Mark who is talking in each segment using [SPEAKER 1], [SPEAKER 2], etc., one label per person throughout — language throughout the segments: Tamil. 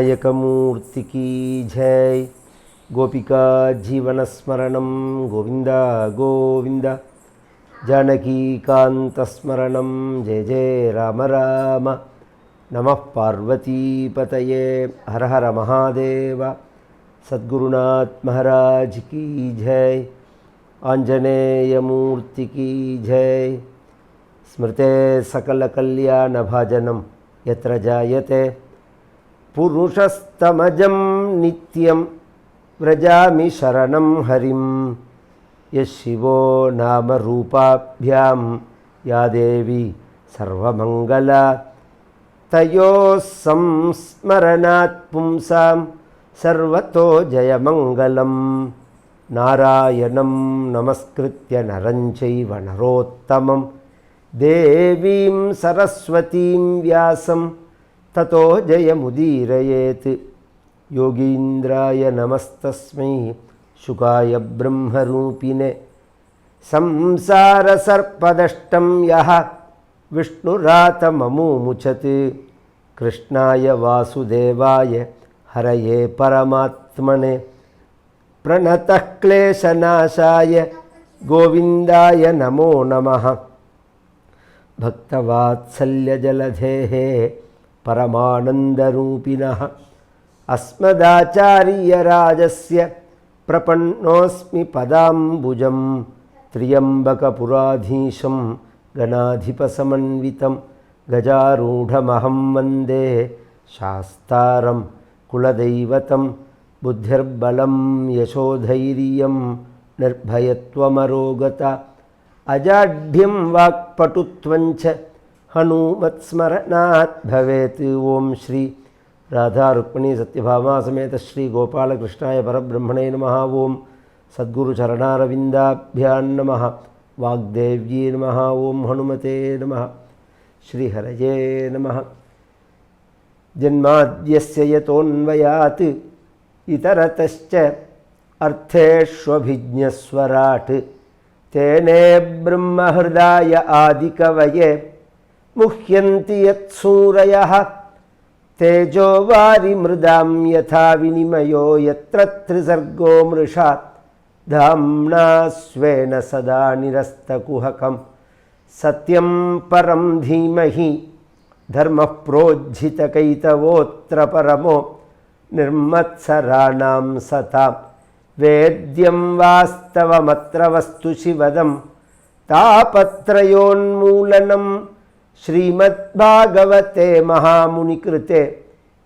[SPEAKER 1] विनायकमूर्ति की जय। गोपिका जीवनस्मरणं गोविंदा गोविंद। जानकीकान्तस्मरणं जय जय राम राम। नमः पार्वतीपतये हर हर महादेव। सद्गुरुनाथ महाराज की जय। आंजनेयमूर्ति की जय। स्मृते सकलकल्याणभाजनं यत्र जायते पुरुषस्तमजं नित्यं व्रजामि शरणं हरिं। यः शिवो नामरूपाभ्यां या देवी सर्वमङ्गला तयोः संस्मरणात् पुंसां सर्वतो जयमङ्गलं। नारायणं नमस्कृत्य नरं चैव नरोत्तमं देवीं सरस्वतीं व्यासं ततो जयमुदीरयेत्। योगीन्द्राय नमस्तस्मै शुकाय ब्रह्मरूपिणे। संसारसर्पदष्टं यः विष्णुरातममुमुचत् कृष्णाय वासुदेवाय हरये परमात्मने प्रणतः क्लेशनाशाय गोविन्दाय नमो नमः। भक्तवात्सल्यजलधेः परमानन्दरूपिणः अस्मदाचार्यराजस्य प्रपन्नोऽस्मि पदाम्बुजं। त्र्यम्बकपुराधीशं गणाधिपसमन्वितं गजारूढमहं वन्दे शास्तारं कुलदैवतं। बुद्धिर्बलं यशोधैर्यं निर्भयत्वमरोगता अजाढ्यं वाक्पटुत्वञ्च हनुमत्स्मरणात् भवेत्। ओम श्री राधा रुक्मिणी सत्यभामा समेत श्री गोपालकृष्णाय परब्रह्मणे नमः। ओम सद्गुरु चरणारविन्दाभ्यां नमः। वाग्देव्यै नमः। ओम हनुमते नमः। श्री हरये नमः। जन्माद्यस्य यतोऽन्वयात् इतरतश्च अर्थेष्वभिज्ञस्वराट् तेने ब्रह्महृदाय आदिकवये मुह्यन्ति यत्सूरयः। तेजो वारिमृदां यथा विनिमयो यत्र त्रिसर्गो मृषा धाम्ना स्वेन सदा निरस्तकुहकं सत्यं परं धीमहि धर्मः प्रोज्झितकैतवोऽत्र परमो निर्मत्सराणां सतां वेद्यं वास्तवमत्र वस्तु शिवदं तापत्रयोन्मूलनं। श्रीमद्भागवते महामुनिकृते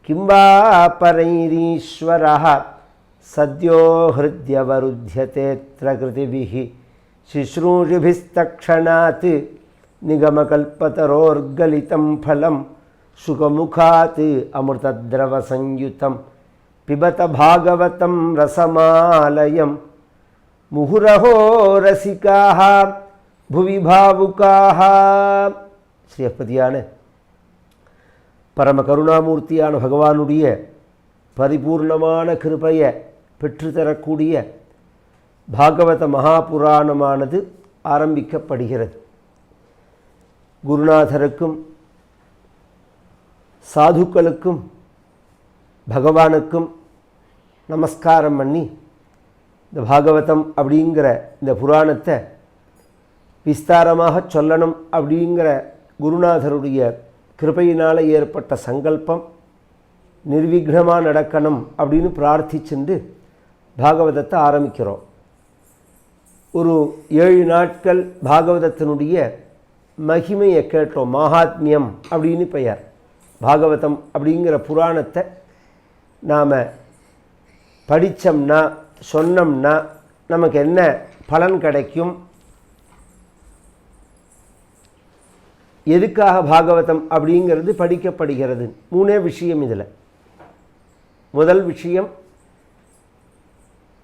[SPEAKER 1] किं वा परैरीश्वरः सद्यो हृद्यवरुध्यतेऽत्र कृतिभिः शुश्रूषिभिस्तक्षणात् निगमकल्पतरोर्गलितं फलं शुकमुखात् अमृतद्रवसंयुतं पिबत भागवतं रसमालयं। मुहुरहो रसिकाः भुवि भावुकाः। ஸ்ரீயப்பதியான பரம கருணாமூர்த்தியான பகவானுடைய பரிபூர்ணமான கிருபையை பெற்றுத்தரக்கூடிய பாகவத மகாபுராணமானது ஆரம்பிக்கப்படுகிறது. குருநாதருக்கும் சாதுக்களுக்கும் பகவானுக்கும் நமஸ்காரம் பண்ணி இந்த பாகவதம் அப்படிங்கிற இந்த புராணத்தை விஸ்தாரமாக சொல்லணும் அப்படிங்கிற குருநாதருடைய கிருபையினால் ஏற்பட்ட சங்கல்பம் நிர்விக்னமாக நடக்கணும் அப்படின்னு பிரார்த்திச்சுண்டு பாகவதத்தை ஆரம்பிக்கிறோம். ஒரு 7 நாட்கள் பாகவதத்தினுடைய மகிமையை கேட்டோம். மகாத்மியம் அப்படின்னு பெயர். பாகவதம் அப்படிங்கிற புராணத்தை நாம் படித்தோம்னா சொன்னோம்னா நமக்கு என்ன பலன் கிடைக்கும், எதுக்காக பாகவதம் அப்படிங்கிறது படிக்கப்படுகிறது. 3 விஷயம் இதில். முதல் விஷயம்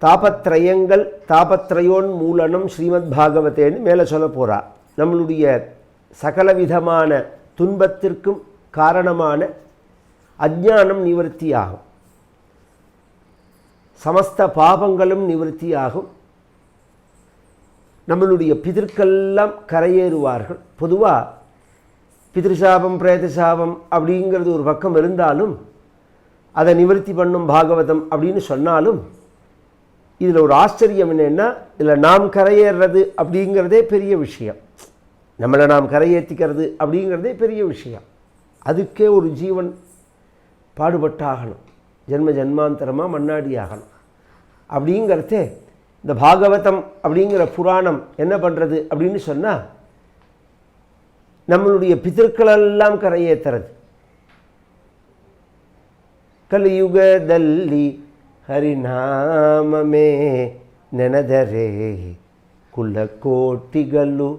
[SPEAKER 1] தாபத்ரயங்கள் தாபத்ரயோன்மூலனம் ஸ்ரீமத் பாகவதேன்னு மேலே சொல்ல போகிறா. நம்மளுடைய சகலவிதமான துன்பத்திற்கும் காரணமான அஜ்ஞானம் நிவர்த்தியாகும், சமஸ்த பாபங்களும் நிவர்த்தியாகும், நம்மளுடைய பிதர்களெல்லாம் கரையேறுவார்கள். பொதுவாக பிதிருசாபம் பிரேதசாபம் அப்படிங்கிறது ஒரு பக்கம் இருந்தாலும் அதை நிவர்த்தி பண்ணும் பாகவதம் அப்படின்னு சொன்னாலும் இதில் ஒரு ஆச்சரியம் என்னென்னா, இதில் நாம் கரையேறது அப்படிங்கிறதே பெரிய விஷயம். நம்மளை நாம் கரையேற்றிக்கிறது அப்படிங்கிறதே பெரிய விஷயம். அதுக்கே ஒரு ஜீவன் பாடுபட்டாகணும், ஜென்ம ஜென்மாந்தரமாக மண்ணாடி ஆகணும். அப்படிங்கிறதே இந்த பாகவதம் அப்படிங்கிற புராணம் என்ன பண்ணுறது அப்படின்னு சொன்னால், நம்மளுடைய பிதர்களெல்லாம் ಕರೆಯೇತರದು. ಕಲಿಯುಗದಲ್ಲಿ ಹರಿನಾಮಮೇ ನೆನೆದರೆ ಕುಲಕೋಟಿಗಳು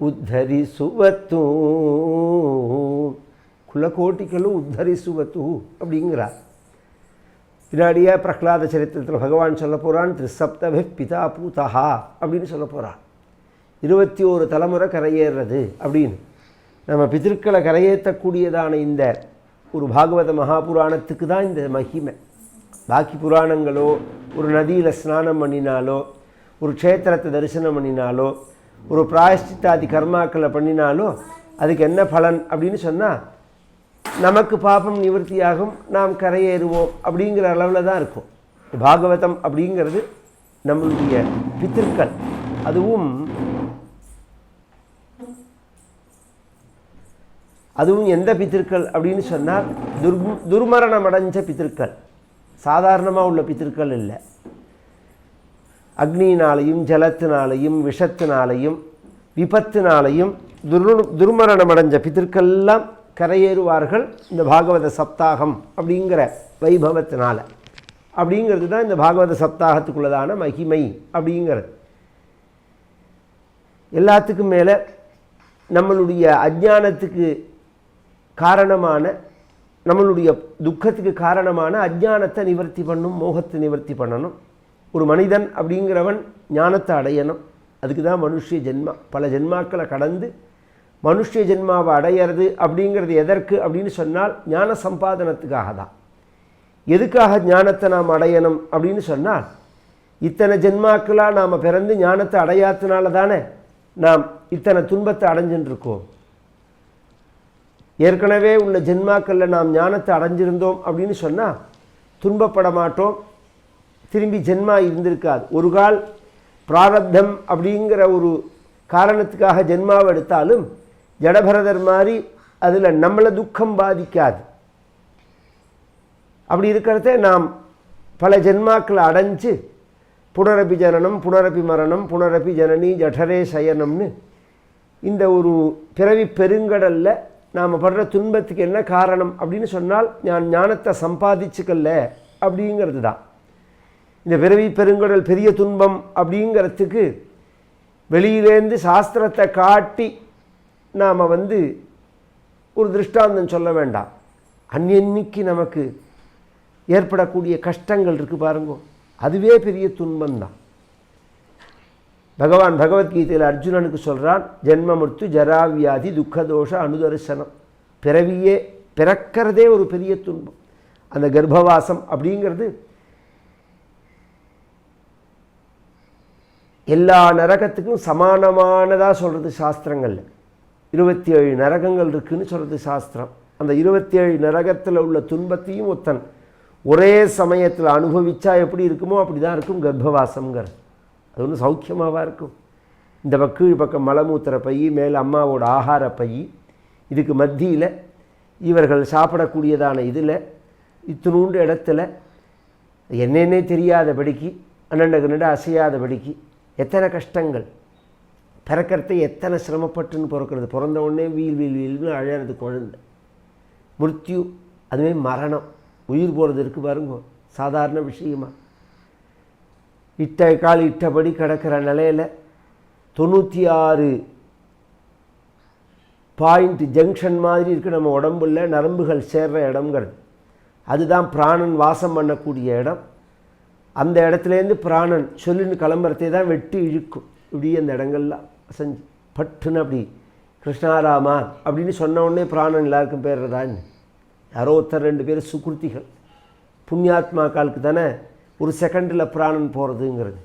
[SPEAKER 1] ಉದ್ಧರಿಸುವತು, குலகோட்டிகளும் உத்தரிசுவத்து அப்படிங்கிறார். பின்னாடியே பிரகலாத சரித்திரத்தில் பகவான் சொல்ல போகிறான், திரிசப்தபி பிதா பூதா அப்படின்னு சொல்ல போகிறான். 21 தலைமுறை கரையேறது அப்படின்னு. நம்ம பிதர்களை கரையேற்றக்கூடியதான இந்த ஒரு பாகவத மகாபுராணத்துக்கு தான் இந்த மகிமை. பாக்கி புராணங்களோ, ஒரு நதியில் ஸ்நானம் பண்ணினாலோ, ஒரு க்ஷேத்திரத்தை தரிசனம் பண்ணினாலோ, ஒரு பிராயஷ்சித்தாதி கர்மாக்களை பண்ணினாலோ அதுக்கு என்ன பலன் அப்படின்னு சொன்னால், நமக்கு பாபம் நிவர்த்தியாகும், நாம் கரையேறுவோம் அப்படிங்கிற அளவில் தான் இருக்கும். பாகவதம் அப்படிங்கிறது நம்மளுடைய பித்திருக்கள், அதுவும் எந்த பித்திருக்கள் அப்படின்னு சொன்னால் துர்மரணம் அடைஞ்ச பித்திருக்கள், சாதாரணமாக உள்ள பித்திருக்கள் இல்லை. அக்னியினாலையும் ஜலத்தினாலையும் விஷத்தினாலையும் விபத்தினாலையும் துர்மரணம் அடைஞ்ச பித்திருக்கள்லாம் கரையேறுவார்கள் இந்த பாகவத சப்தாகம் அப்படிங்கிற வைபவத்தினால. அப்படிங்கிறது தான் இந்த பாகவத சப்தாகத்துக்குள்ளதான மகிமை அப்படிங்கிறது. எல்லாத்துக்கும் மேலே நம்மளுடைய அஜ்ஞானத்துக்கு காரணமான, நம்மளுடைய துக்கத்துக்கு காரணமான அஜ்ஞானத்தை நிவர்த்தி பண்ணும், மோகத்தை நிவர்த்தி பண்ணணும். ஒரு மனிதன் அப்படிங்கிறவன் ஞானத்தை அடையணும். அதுக்கு தான் மனுஷ ஜென்மா. பல ஜென்மாக்களை கடந்து மனுஷ ஜென்மாவை அடையிறது அப்படிங்கிறது எதற்கு அப்படின்னு சொன்னால் ஞான சம்பாதனத்துக்காக தான். எதுக்காக ஞானத்தை நாம் அடையணும் அப்படின்னு சொன்னால், இத்தனை ஜென்மாக்களாக நாம் பிறந்து ஞானத்தை அடையாதனால தானே நாம் இத்தனை துன்பத்தை அடைஞ்சுட்டு இருக்கோம். ஏற்கனவே உள்ள ஜென்மாக்களில் நாம் ஞானத்தை அடைஞ்சிருந்தோம் அப்படின்னு சொன்னால் துன்பப்பட மாட்டோம், திரும்பி ஜென்மா இருந்திருக்காது. ஒரு கால் பிராரப்தம் அப்படிங்கிற ஒரு காரணத்துக்காக ஜென்மாவை எடுத்தாலும் ஜடபரதர் மாதிரி அதில் நம்மளை துக்கம் பாதிக்காது. அப்படி இருக்கிறத நாம் பல ஜென்மாக்களை அடைஞ்சு புனரப்பி ஜனனம் புனரப்பி மரணம் புனரப்பி ஜனனி ஜடரே சயனம்னு இந்த ஒரு பிறவி பெருங்கடலில் நாம் படுற துன்பத்துக்கு என்ன காரணம் அப்படின்னு சொன்னால், நான் ஞானத்தை சம்பாதிச்சுக்கல அப்படிங்கிறது தான். இந்த பிறவி பெருங்கடல் பெரிய துன்பம் அப்படிங்கிறதுக்கு வெளியிலேருந்து சாஸ்திரத்தை காட்டி நாம் ஒரு திருஷ்டாந்தம் சொல்ல வேண்டாம். அன்னைக்கு நமக்கு ஏற்படக்கூடிய கஷ்டங்கள் இருக்குது பாருங்க, அதுவே பெரிய துன்பம்தான். பகவான் பகவத்கீதையில் அர்ஜுனனுக்கு சொல்கிறான், ஜென்ம மிருத்து ஜராவியாதி துக்கதோஷ அனுதர்சனம். பிறக்கிறதே ஒரு பெரிய துன்பம். அந்த கர்ப்பவாசம் அப்படிங்கிறது எல்லா நரகத்துக்கும் சமானமானதாக சொல்கிறது சாஸ்திரங்களில். 27 நரகங்கள் இருக்குதுன்னு சொல்கிறது சாஸ்திரம். அந்த 27 நரகத்தில் உள்ள துன்பத்தையும் ஒருத்தன் ஒரே சமயத்தில் அனுபவித்தா எப்படி இருக்குமோ அப்படி தான் இருக்கும் கர்ப்பவாசம்ங்கிறது. அது ஒன்றும் சௌக்கியமாகவா இருக்கும். இந்த கீழ் பக்கம் மலமூத்திர பை, மேலே அம்மாவோட ஆகார பை, இதுக்கு மத்தியில் இவர்கள் சாப்பிடக்கூடியதான இதில் இத்தினூண்டு இடத்துல என்னென்னே தெரியாதபடிக்கு அண்ணண்டகனட அசையாதபடிக்கு எத்தனை கஷ்டங்கள். பிறக்கிறத எத்தனை சிரமப்பட்டுன்னு பிறக்கிறது. பிறந்த உடனே வீல் வீல் வீல்னு அழகிறது குழந்தை. மிருத்யு, அதுவே மரணம், உயிர் போகிறது இருக்குது பாருங்க, சாதாரண விஷயமா. இட்ட கால் இட்டபடி கிடக்கிற நிலையில் 96 பாயிண்ட் ஜங்ஷன் மாதிரி இருக்குது நம்ம உடம்புல, நரம்புகள் சேர்ற இடம்ங்கிறது. அதுதான் பிராணன் வாசம் பண்ணக்கூடிய இடம். அந்த இடத்துலேருந்து பிராணன் சொல்லின்னு கிளம்புறதே தான் வெட்டி இழுக்கும். இப்படி அந்த இடங்கள்லாம் செஞ்சு பட்டுன்னு அப்படி கிருஷ்ணாராமா அப்படின்னு சொன்ன உடனே பிராணன் எல்லாருக்கும் பேர்றதான்னு. யாரோ ஒருத்தர் 2 பேர் சுக்ருத்திகள் புண்ணியாத்மாக்களுக்கு தானே ஒரு செகண்டில் பிராணன் போகிறதுங்கிறது.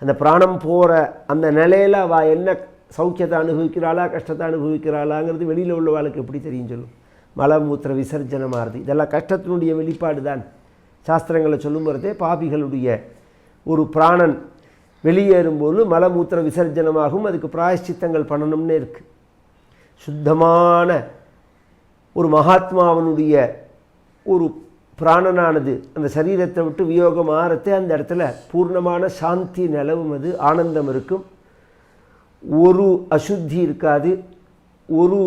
[SPEAKER 1] அந்த பிராணம் போகிற அந்த நிலையில் அவள் என்ன சௌக்கியத்தை அனுபவிக்கிறாளா கஷ்டத்தை அனுபவிக்கிறாளாங்கிறது வெளியில் உள்ளவாளுக்கு எப்படி தெரியும் சொல்லும். மலமூத்திர விசர்ஜனமாகிறது. இதெல்லாம் கஷ்டத்தினுடைய வெளிப்பாடு தான். சாஸ்திரங்களை சொல்லும் போதே பாபிகளுடைய ஒரு பிராணன் வெளியேறும்போது மலமூத்திர விசர்ஜனமாகும், அதுக்கு பிராயஷ்சித்தங்கள் பண்ணணும்னே இருக்குது. சுத்தமான ஒரு மகாத்மாவனுடைய ஒரு பிராணனானது அந்த சரீரத்தை விட்டு வியோகம் ஆறத்தே அந்த இடத்துல பூர்ணமான சாந்தி நிலவும், அது ஆனந்தம் இருக்கும், ஒரு அசுத்தி இருக்காது, ஒரு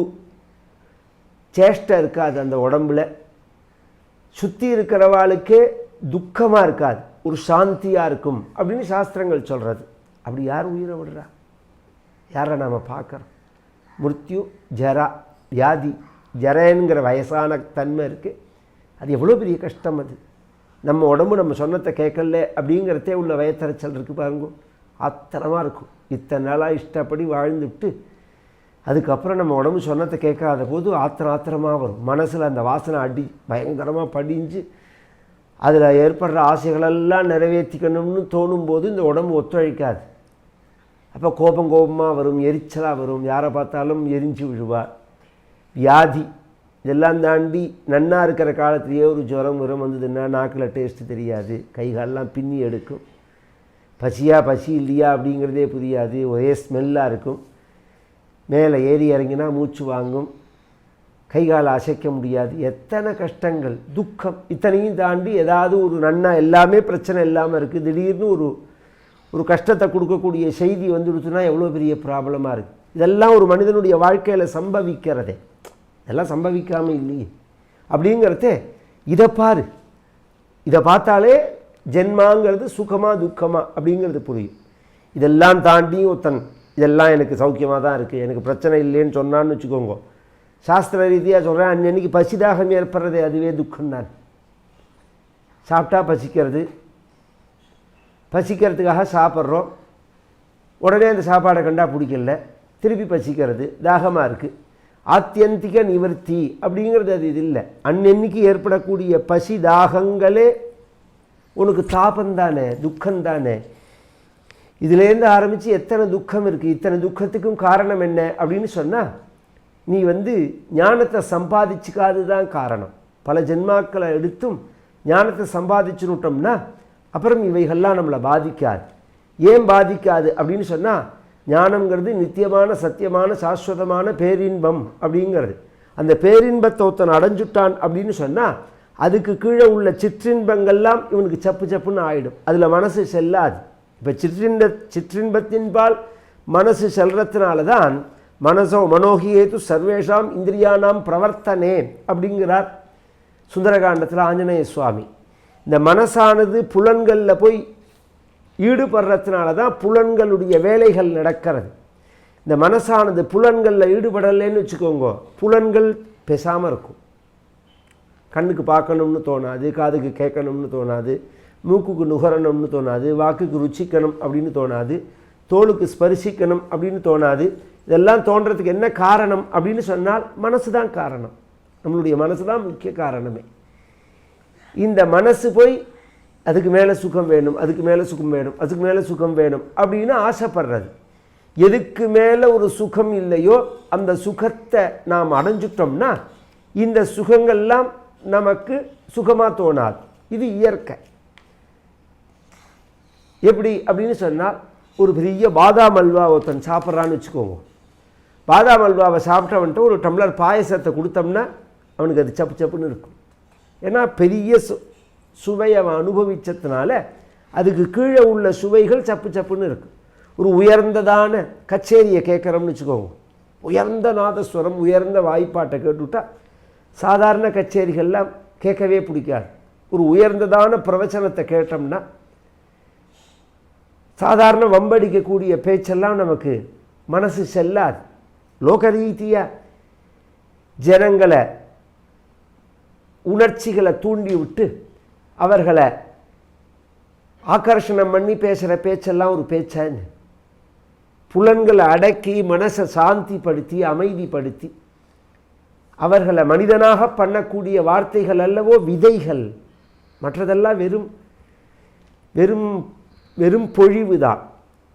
[SPEAKER 1] சேஷ்டை இருக்காது அந்த உடம்புல. சுற்றி இருக்கிறவாளுக்கே துக்கமாக இருக்காது, ஒரு சாந்தியாக இருக்கும் அப்படின்னு சாஸ்திரங்கள் சொல்கிறது. அப்படி யார் உயிரை விடுறா? யாரை நாம் பார்க்குறோம்? மிருத்யு, ஜரா, வியாதி. ஜரங்கிற வயசான தன்மை இருக்குது, அது எவ்வளோ பெரிய கஷ்டம். அது நம்ம உடம்பு நம்ம சொன்னத்தை கேட்கல அப்படிங்கிறதே உள்ள வயத்தரைச்சல் இருக்குது பாருங்க, ஆத்திரமாக இருக்கும். இத்தனை நாளாக இஷ்டப்படி வாழ்ந்துவிட்டு அதுக்கப்புறம் நம்ம உடம்பு சொன்னத்தை கேட்காத போது ஆத்திரமாக வரும். மனசில் அந்த வாசனை அடி பயங்கரமாக படிஞ்சு அதில் ஏற்படுற ஆசைகளெல்லாம் நிறைவேற்றிக்கணும்னு தோணும் போது இந்த உடம்பு ஒத்துழைக்காது. அப்போ கோபமாக வரும், எரிச்சலாக வரும், யாரை பார்த்தாலும் எரிஞ்சு விழுவார். வியாதி இதெல்லாம் தாண்டி நன்னா இருக்கிற காலத்துலேயே ஒரு ஜுரம் வந்ததுன்னா நாக்கில் டேஸ்ட்டு தெரியாது, கைகாலெலாம் பின்னி எடுக்கும், பசியா பசி இல்லையா அப்படிங்கிறதே புரியாது, ஒரே ஸ்மெல்லாக இருக்கும், மேலே ஏறி இறங்கினா மூச்சு வாங்கும், கைகால் அசைக்க முடியாது. எத்தனை கஷ்டங்கள், துக்கம். இத்தனையும் தாண்டி ஏதாவது ஒரு நன்னா எல்லாமே பிரச்சனை இல்லாமல் இருக்குது, திடீர்னு ஒரு கஷ்டத்தை கொடுக்கக்கூடிய செய்தி வந்துடுச்சுன்னா எவ்வளோ பெரிய ப்ராப்ளமாக இருக்குது. இதெல்லாம் ஒரு மனிதனுடைய வாழ்க்கையில் சம்பவிக்கிறதே, இதெல்லாம் சம்பவிக்காமல் இல்லையே அப்படிங்கிறதே. இதை பாரு, இதை பார்த்தாலே ஜென்மாங்கிறது சுகமா துக்கமா அப்படிங்கிறது புரியும். இதெல்லாம் தாண்டி ஒருத்தன் இதெல்லாம் எனக்கு சௌக்கியமாக தான் இருக்குது, எனக்கு பிரச்சனை இல்லைன்னு சொன்னான்னு வச்சுக்கோங்க, சாஸ்திர ரீதியாக சொல்கிறேன், அன்னைக்கு பசிதாகம் ஏற்படுறதே அதுவே துக்கம்தான். சாப்பிட்டா பசிக்கிறது, பசிக்கிறதுக்காக சாப்பிட்றோம், உடனே அந்த சாப்பாடை கண்டா பிடிக்கல, திருப்பி பசிக்கிறது, தாகமாக இருக்குது. ஆத்தியந்திக நிவர்த்தி அப்படிங்கிறது அது இது இல்லை. அன்னன்னைக்கு ஏற்படக்கூடிய பசி தாகங்களே உனக்கு தாபந்தானே, துக்கந்தானே. இதுலேருந்து ஆரம்பித்து எத்தனை துக்கம் இருக்குது, இத்தனை துக்கத்துக்கும் காரணம் என்ன அப்படின்னு சொன்னால், நீ ஞானத்தை சம்பாதிச்சுக்காது தான் காரணம். பல ஜென்மாக்களை எடுத்தும் ஞானத்தை சம்பாதிச்சுட்டோம்னா அப்புறம் இவைகள்லாம் நம்மளை பாதிக்காது. ஏன் பாதிக்காது அப்படின்னு சொன்னால், ஞானங்கிறது நித்தியமான சத்தியமான சாஸ்வதமான பேரின்பம் அப்படிங்கிறது. அந்த பேரின்பத்தை ஒருத்தன் அடைஞ்சுட்டான் அப்படின்னு சொன்னால் அதுக்கு கீழே உள்ள சிற்றின்பங்கள்லாம் இவனுக்கு சப்பு சப்புன்னு ஆகிடும், அதில் மனசு செல்லாது. இப்போ சிற்றின்பத்தின்பால் மனசு செல்றதுனால தான் மனசோ மனோகியேது சர்வேஷாம் இந்திரியானாம் பிரவர்த்தனே அப்படிங்கிறார் சுந்தரகாண்டத்தில் ஆஞ்சநேய சுவாமி. இந்த மனசானது புலன்களில் போய் ஈடுபடுறதுனால தான் புலன்களுடைய வேலைகள் நடக்கிறது. இந்த மனசானது புலன்களில் ஈடுபடலைன்னு வச்சுக்கோங்க, புலன்கள் பேசாமல் இருக்கும். கண்ணுக்கு பார்க்கணும்னு தோணாது, காதுக்கு கேட்கணும்னு தோணாது, மூக்குக்கு நுகரணும்னு தோணாது, வாக்குக்கு ருச்சிக்கணும் அப்படின்னு தோணாது, தோலுக்கு ஸ்பரிசிக்கணும் அப்படின்னு தோணாது. இதெல்லாம் தோன்றதுக்கு என்ன காரணம் அப்படின்னு சொன்னால் மனசு தான் காரணம். நம்மளுடைய மனசு தான் முக்கிய காரணமே. இந்த மனசு போய் அதுக்கு மேலே சுகம் வேணும், அதுக்கு மேலே சுகம் வேணும், அதுக்கு மேலே சுகம் வேணும் அப்படின்னு ஆசைப்படுறது. எதுக்கு மேலே ஒரு சுகம் இல்லையோ அந்த சுகத்தை நாம் அடைஞ்சிட்டோம்னா இந்த சுகங்கள்லாம் நமக்கு சுகமாக தோணாது. இது இயற்கை. எப்படி அப்படின்னு சொன்னால், ஒரு பெரிய பாதாம் அல்வா ஒருத்தன் சாப்பிட்றான்னு வச்சுக்கோங்க. பாதாம் அல்வாவை சாப்பிட்டவன்ட்டு ஒரு டம்ளர் பாயசத்தை கொடுத்தோம்னா அவனுக்கு அது சப்பு சப்புன்னு இருக்கும். ஏன்னா பெரிய சுவையை அவன் அனுபவிச்சதுனால அதுக்கு கீழே உள்ள சுவைகள் சப்பு சப்புன்னு இருக்கும். ஒரு உயர்ந்ததான கச்சேரியை கேட்குறோம்னு வச்சுக்கோங்க, உயர்ந்த நாதஸ்வரம் உயர்ந்த வாய்ப்பாட்டை கேட்டுவிட்டா சாதாரண கச்சேரிகள்லாம் கேட்கவே பிடிக்காது. ஒரு உயர்ந்ததான பிரவச்சனத்தை கேட்டோம்னா சாதாரண வம்படிக்கக்கூடிய பேச்செல்லாம் நமக்கு மனசு செல்லாது. லோகரீதியாக ஜனங்களை உணர்ச்சிகளை தூண்டி விட்டு அவர்களை ஆகர்ஷணம் பண்ணி பேசுகிற பேச்செல்லாம் ஒரு பேச்சான்னு, புலன்களை அடக்கி மனசை சாந்திப்படுத்தி அமைதிப்படுத்தி அவர்களை மனிதனாக பண்ணக்கூடிய வார்த்தைகள் அல்லவோ விதைகள். மற்றதெல்லாம் வெறும் வெறும் வெறும் பொழிவு தான்.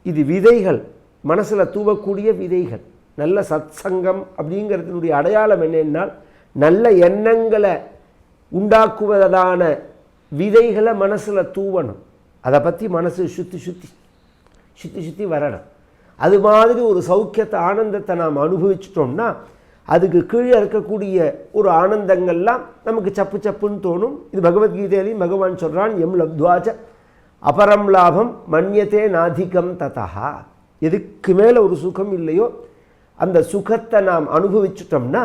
[SPEAKER 1] இது விதைகள், மனசில் தூவக்கூடிய விதைகள். நல்ல சத்சங்கம் அப்படிங்கிறதுனுடைய அடையாளம் என்னென்னால், நல்ல எண்ணங்களை உண்டாக்குவதான விதைகளை மனசில் தூவணும். அதை பற்றி மனசு சுற்றி வரணும். அது மாதிரி ஒரு சௌக்கியத்தை ஆனந்தத்தை நாம் அனுபவிச்சிட்டோம்னா அதுக்கு கீழே இருக்கக்கூடிய ஒரு ஆனந்தங்கள்லாம் நமக்கு சப்புன்னு தோணும். இது பகவத்கீதையிலையும் பகவான் சொல்கிறான், எம் லப்த்வாச்ச அபரம் லாபம் மன்யத்தே நாதிகம் ததா. எதுக்கு மேலே ஒரு சுகம் இல்லையோ அந்த சுகத்தை நாம் அனுபவிச்சிட்டோம்னா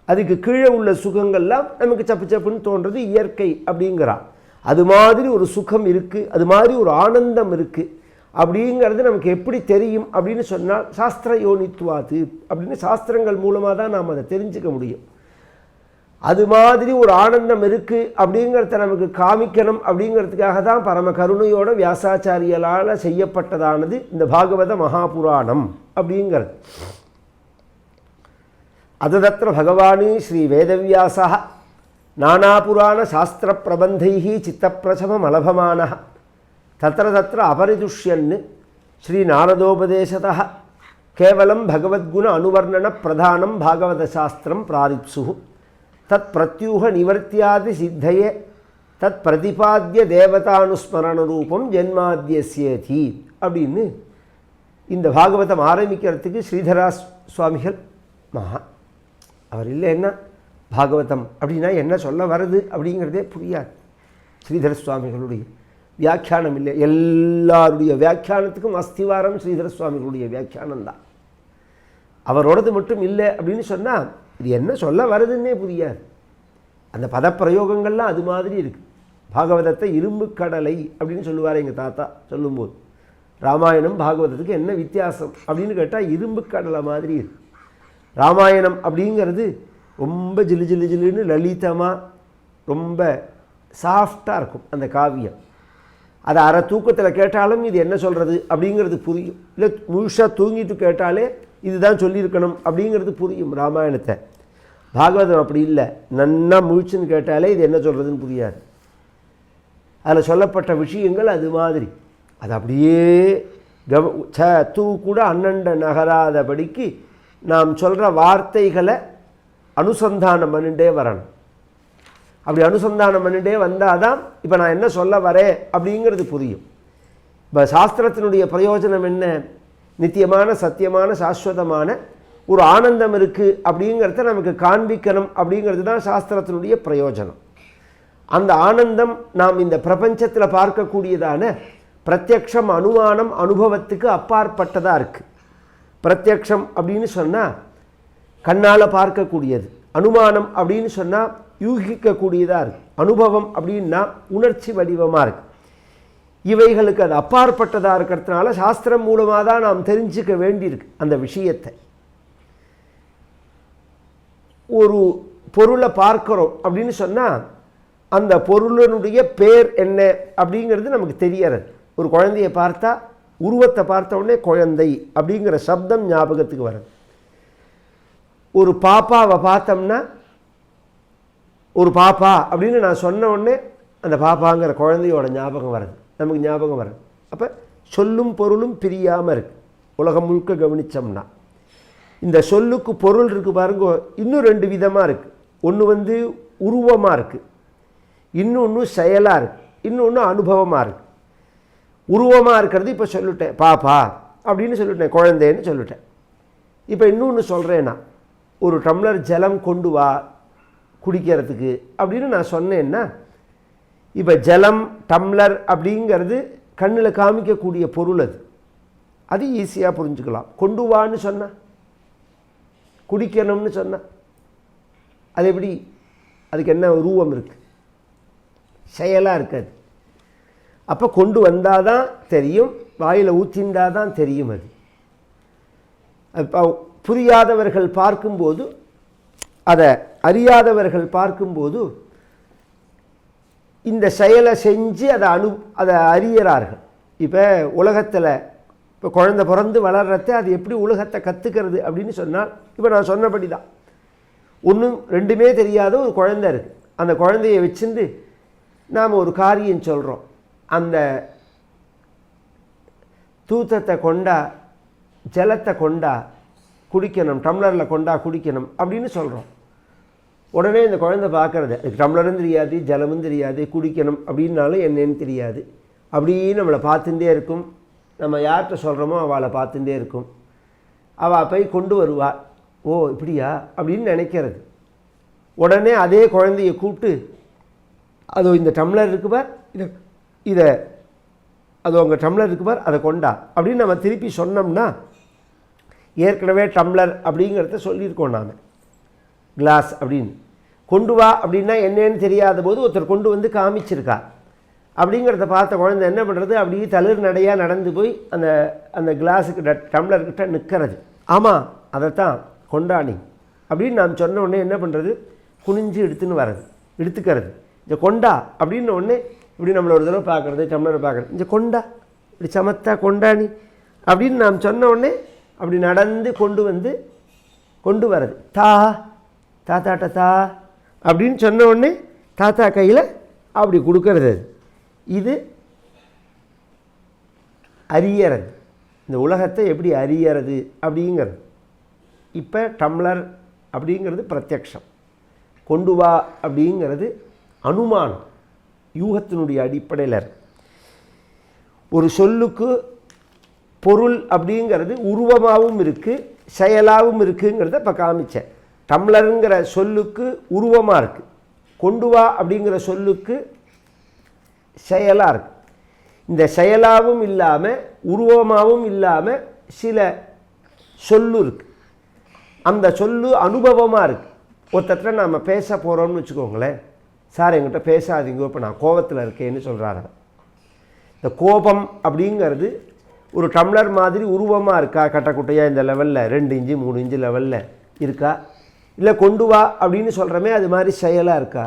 [SPEAKER 1] அதுக்கு கீழே உள்ள சுகங்கள்லாம் நமக்கு சப்புன்னு தோன்றது இயற்கை அப்படிங்கிறான். அது மாதிரி ஒரு சுகம் இருக்குது, அது மாதிரி ஒரு ஆனந்தம் இருக்குது அப்படிங்கிறது நமக்கு எப்படி தெரியும் அப்படின்னு சொன்னால் சாஸ்திர யோனித்வாது அப்படின்னு சாஸ்திரங்கள் மூலமாக தான் நாம் அதை தெரிஞ்சுக்க முடியும். அது மாதிரி ஒரு ஆனந்தம் இருக்குது அப்படிங்கிறத நமக்கு காமிக்கணும் அப்படிங்கிறதுக்காக தான் பரம கருணையோட வியாசாச்சாரியலால் செய்யப்பட்டதானது இந்த பாகவத மகாபுராணம் அப்படிங்கிறது. அததத்ர பகவானு ஸ்ரீ வேதவியாசா நானாபுராண சாஸ்திர பிரபந்தைः சித்தப்பிரசமம் அலபமானः தத்ர தத்ர அபரிதுஷ்யன் ஸ்ரீ நாரதோபதேசதः கேவலம் பகவத்குண அனுவர்ணன பிரதானம் பாகவத சாஸ்திரம் பிராரிப்சுः தத் பிரத்யூக நிவர்த்தியாதி சித்தையே தத் பிரதிபாத்திய தேவதானுஸ்மரண ரூபம் ஜென்மாத்தியஸ்யேதி அப்படின்னு இந்த பாகவதம் ஆரம்பிக்கிறதுக்கு ஸ்ரீதரா சுவாமிகள் மகா அவர் இல்லைன்னா பாகவதம் அப்படின்னா என்ன சொல்ல வருது அப்படிங்கிறதே புரியாது. ஸ்ரீதர சுவாமிகளுடைய வியாக்கியானம் இல்லை, எல்லாருடைய வியாக்கியானத்துக்கும் அஸ்திவாரம் ஸ்ரீதர சுவாமிகளுடைய வியாக்கியானம் தான். அவரோடது மட்டும் இல்லை அப்படின்னு சொன்னால் இது என்ன சொல்ல வருதுன்னே புரியாது. அந்த பதப்பிரயோகங்கள்லாம் அது மாதிரி இருக்குது. பாகவதத்தை இரும்பு கடலை அப்படின்னு சொல்லுவார் எங்கள் தாத்தா சொல்லும்போது. ராமாயணம் பாகவதத்துக்கு என்ன வித்தியாசம் அப்படின்னு கேட்டால் இரும்பு கடலை மாதிரி இருக்குது. ராமாயணம் அப்படிங்கிறது ரொம்ப ஜில்லுன்னு லலிதமாக ரொம்ப சாஃப்டாக இருக்கும் அந்த காவியம். அதை அரை தூக்கத்தில் கேட்டாலும் இது என்ன சொல்கிறது அப்படிங்கிறது புரியும். இல்லை முழுசாக தூங்கிட்டு கேட்டாலே இதுதான் சொல்லியிருக்கணும் அப்படிங்கிறது புரியும் ராமாயணத்தை. பாகவதம் அப்படி இல்லை, நன்னா முழிச்சுன்னு கேட்டாலே இது என்ன சொல்கிறதுன்னு புரியாது. அதில் சொல்லப்பட்ட விஷயங்கள் அது மாதிரி அது அப்படியே தூ கூட அண்ணண்ட நகராதபடிக்கு நாம் சொல்கிற வார்த்தைகளை அனுசந்தானம் பண்ணிட்டே வரணும். அப்படி அனுசந்தானம் பண்ணிட்டே வந்தால் தான் இப்போ நான் என்ன சொல்ல வரேன் அப்படிங்கிறது புரியும். இப்போ சாஸ்திரத்தினுடைய பிரயோஜனம் என்ன? நித்தியமான சத்தியமான சாஸ்வதமான ஒரு ஆனந்தம் இருக்குது அப்படிங்கிறத நமக்கு காண்பிக்கணும் அப்படிங்கிறது தான் சாஸ்திரத்தினுடைய பிரயோஜனம். அந்த ஆனந்தம் நாம் இந்த பிரபஞ்சத்தில் பார்க்கக்கூடியதான பிரத்யக்ஷம் அனுமானம் அனுபவத்துக்கு அப்பாற்பட்டதாக இருக்குது. பிரத்யக்ஷம் அப்படின்னு சொன்னால் கண்ணால் பார்க்கக்கூடியது, அனுமானம் அப்படின்னு சொன்னால் யூகிக்கக்கூடியதாக இருக்குது, அனுபவம் அப்படின்னா உணர்ச்சி வடிவமாக இருக்குது. இவைகளுக்கு அது அப்பாற்பட்டதாக இருக்கிறதுனால சாஸ்திரம் மூலமாக தான் நாம் தெரிஞ்சுக்க வேண்டியிருக்கு அந்த விஷயத்தை. ஒரு பொருளை பார்க்குறோம் அப்படின்னு சொன்னால் அந்த பொருளினுடைய பேர் என்ன அப்படிங்கிறது நமக்கு தெரியறது. ஒரு குழந்தையை பார்த்தா உருவத்தை பார்த்த உடனே குழந்தை அப்படிங்கிற சப்தம் ஞாபகத்துக்கு வருது. ஒரு பாப்பாவை பார்த்தோம்னா ஒரு பாப்பா அப்படின்னு நான் சொன்ன உடனே அந்த பாப்பாங்கிற குழந்தையோட ஞாபகம் வருது, நமக்கு ஞாபகம் வருது. அப்போ சொல்லும் பொருளும் பிரியாமல் இருக்குது. உலகம் முழுக்க கவனித்தோம்னா இந்த சொல்லுக்கு பொருள் இருக்குது பாருங்க, இன்னும் ரெண்டு விதமாக இருக்குது. ஒன்று உருவமாக இருக்குது, இன்னொன்று செயலாக இருக்குது, இன்னொன்று அனுபவமாக இருக்குது. உருவமாக இருக்கிறது இப்போ சொல்லிட்டேன், பாப்பா அப்படின்னு சொல்லிட்டேன், குழந்தைன்னு சொல்லிட்டேன். இப்போ இன்னொன்று சொல்கிறேன்னா ஒரு டம்ளர் ஜலம் கொண்டு வா குடிக்கிறதுக்கு அப்படின்னு நான் சொன்னேன்னா இப்போ ஜலம் டம்ளர் அப்படிங்கிறது கண்ணில் காமிக்கக்கூடிய பொருள், அது ஈஸியாக புரிஞ்சுக்கலாம். கொண்டு வான்னு சொன்னால், குடிக்கணும்னு சொன்னால் அது எப்படி? அதுக்கு என்ன உருவம் இருக்குது? செயலாக இருக்காது. அப்போ கொண்டு வந்தால் தான் தெரியும், வாயில் ஊற்றிந்தால் தான் தெரியும். அது அப்போ புரியாதவர்கள் பார்க்கும்போது, அதை அறியாதவர்கள் பார்க்கும்போது இந்த செயலை செஞ்சு அதை அறியறார்கள். இப்போ உலகத்தில் இப்போ குழந்தை பிறந்து வளர்றத அது எப்படி உலகத்தை கற்றுக்கிறது அப்படின்னு சொன்னால், இப்போ நான் சொன்னபடி தான் ஒன்றும் ரெண்டுமே தெரியாத ஒரு குழந்தை இருக்குது. அந்த குழந்தையை வச்சுருந்து நாம் ஒரு காரியம் சொல்கிறோம், அந்த தூத்தத்தை கொண்டா ஜலத்தை கொண்டா குடிக்கணும், டம்ளரில் கொண்டா குடிக்கணும் அப்படின்னு சொல்கிறோம். உடனே இந்த குழந்தை பார்க்குறது, அதுக்கு டம்ளரும் தெரியாது, ஜலமும் தெரியாது, குடிக்கணும் அப்படின்னாலும் என்னன்னு தெரியாது. அப்படியே நம்மளை பார்த்துட்டே இருக்கும். நம்ம யார்கிட்ட சொல்கிறோமோ அவளை பார்த்துட்டே இருக்கும். அவள் போய் கொண்டு வருவாள். ஓ இப்படியா அப்படின்னு நினைக்கிறது. உடனே அதே குழந்தையை கூப்பிட்டு, அதோ இந்த டம்ளர் இருக்கு பார், இதை அதோ உங்கள் டம்ளர் இருக்கு பார், அதை கொண்டா அப்படின்னு நம்ம திருப்பி சொன்னோம்னா, ஏற்கனவே டம்ளர் அப்படிங்கிறத சொல்லியிருக்கோம் நாம், கிளாஸ் அப்படின்னு. கொண்டு வா அப்படின்னா என்னன்னு தெரியாத போது ஒருத்தர் கொண்டு வந்து காமிச்சிருக்கா அப்படிங்கிறத பார்த்த குழந்தை என்ன பண்ணுறது, அப்படியே தளிர் நடையாக நடந்து போய் அந்த அந்த கிளாஸுக்கிட்ட டம்ளர்கிட்ட நிற்கிறது. ஆமாம் அதைத்தான் கொண்டாடி அப்படின்னு நாம் சொன்ன உடனே என்ன பண்ணுறது, குனிஞ்சு எடுத்துக்கிறது. இந்த கொண்டா அப்படின்ன உடனே இப்படி நம்மளை ஒரு தடவை பார்க்குறது, டம்ளரை பார்க்குறது, இந்த கொண்டா இப்படி சமத்தா கொண்டாடி அப்படின்னு நாம் சொன்ன உடனே அப்படி நடந்து கொண்டு வரது. தாத்தாட்ட தா அப்படின்னு சொன்ன உடனே தாத்தா கையில் அப்படி கொடுக்கறது. இது அறியறது, இந்த உலகத்தை எப்படி அறியறது அப்படிங்கிறது. இப்போ டம்ளர் அப்படிங்கிறது பிரத்யக்ஷம், கொண்டு வா அப்படிங்கிறது அனுமானம், யூகத்தினுடைய அடிப்படையில் இருக்கு. ஒரு சொல்லுக்கு பொருள் அப்படிங்கிறது உருவமாகவும் இருக்குது, செயலாகவும் இருக்குங்கிறத இப்போ காமிச்சேன். டம்ளருங்கிற சொல்லுக்கு உருவமாக இருக்குது, கொண்டு வா அப்படிங்கிற சொல்லுக்கு செயலாக இருக்குது. இந்த செயலாகவும் இல்லாமல் உருவமாகவும் இல்லாமல் சில சொல்லு இருக்குது. அந்த சொல்லு அனுபவமாக இருக்குது. ஒருத்தட்ட நாம் பேச போகிறோம்னு வச்சுக்கோங்களேன், சார் என்கிட்ட பேசாதீங்க, இப்போ நான் கோபத்தில் இருக்கேன்னு சொல்கிறாரு. இந்த கோபம் அப்படிங்கிறது ஒரு டம்ளர் மாதிரி உருவமாக இருக்கா, கட்டக்குட்டையாக இந்த லெவலில் 2 இன்ச்சு 3 இன்ச்சு லெவலில் இருக்கா, இல்லை கொண்டு வா அப்படின்னு சொல்கிறோமே அது மாதிரி செயலாக இருக்கா?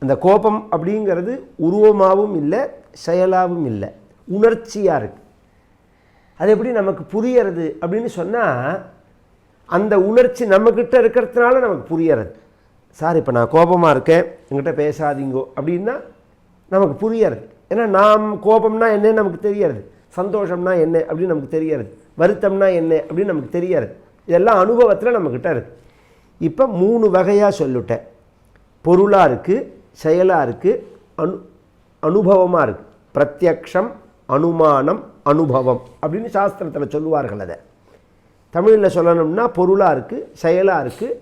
[SPEAKER 1] அந்த கோபம் அப்படிங்கிறது உருவமாகவும் இல்லை, செயலாகவும் இல்லை, உணர்ச்சியாக இருக்குது. அது எப்படி நமக்கு புரியறது அப்படின்னு சொன்னால், அந்த உணர்ச்சி நம்மக்கிட்ட இருக்கிறதுனால நமக்கு புரியறது. சார் இப்போ நான் கோபமாக இருக்கேன், என்கிட்ட பேசாதீங்கோ அப்படின்னா நமக்கு புரியறது. ஏன்னா நாம் கோபம்னா என்னன்னு நமக்கு தெரியாது, சந்தோஷம்னா என்ன அப்படின்னு நமக்கு தெரியாது, வருத்தம்னா என்ன அப்படின்னு நமக்கு தெரியாது. இதெல்லாம் அனுபவத்தில் நம்மக்கிட்ட இருக்குது. இப்போ 3 வகையாக சொல்லிட்டேன். பொருளாக இருக்குது, செயலாக இருக்குது, அனுபவமாக இருக்குது. பிரத்யக்ஷம், அனுமானம், அனுபவம் அப்படின்னு சாஸ்திரத்தில் சொல்லுவார்கள். அதை தமிழில் சொல்லணும்னா பொருளாக இருக்குது, செயலாக இருக்குது,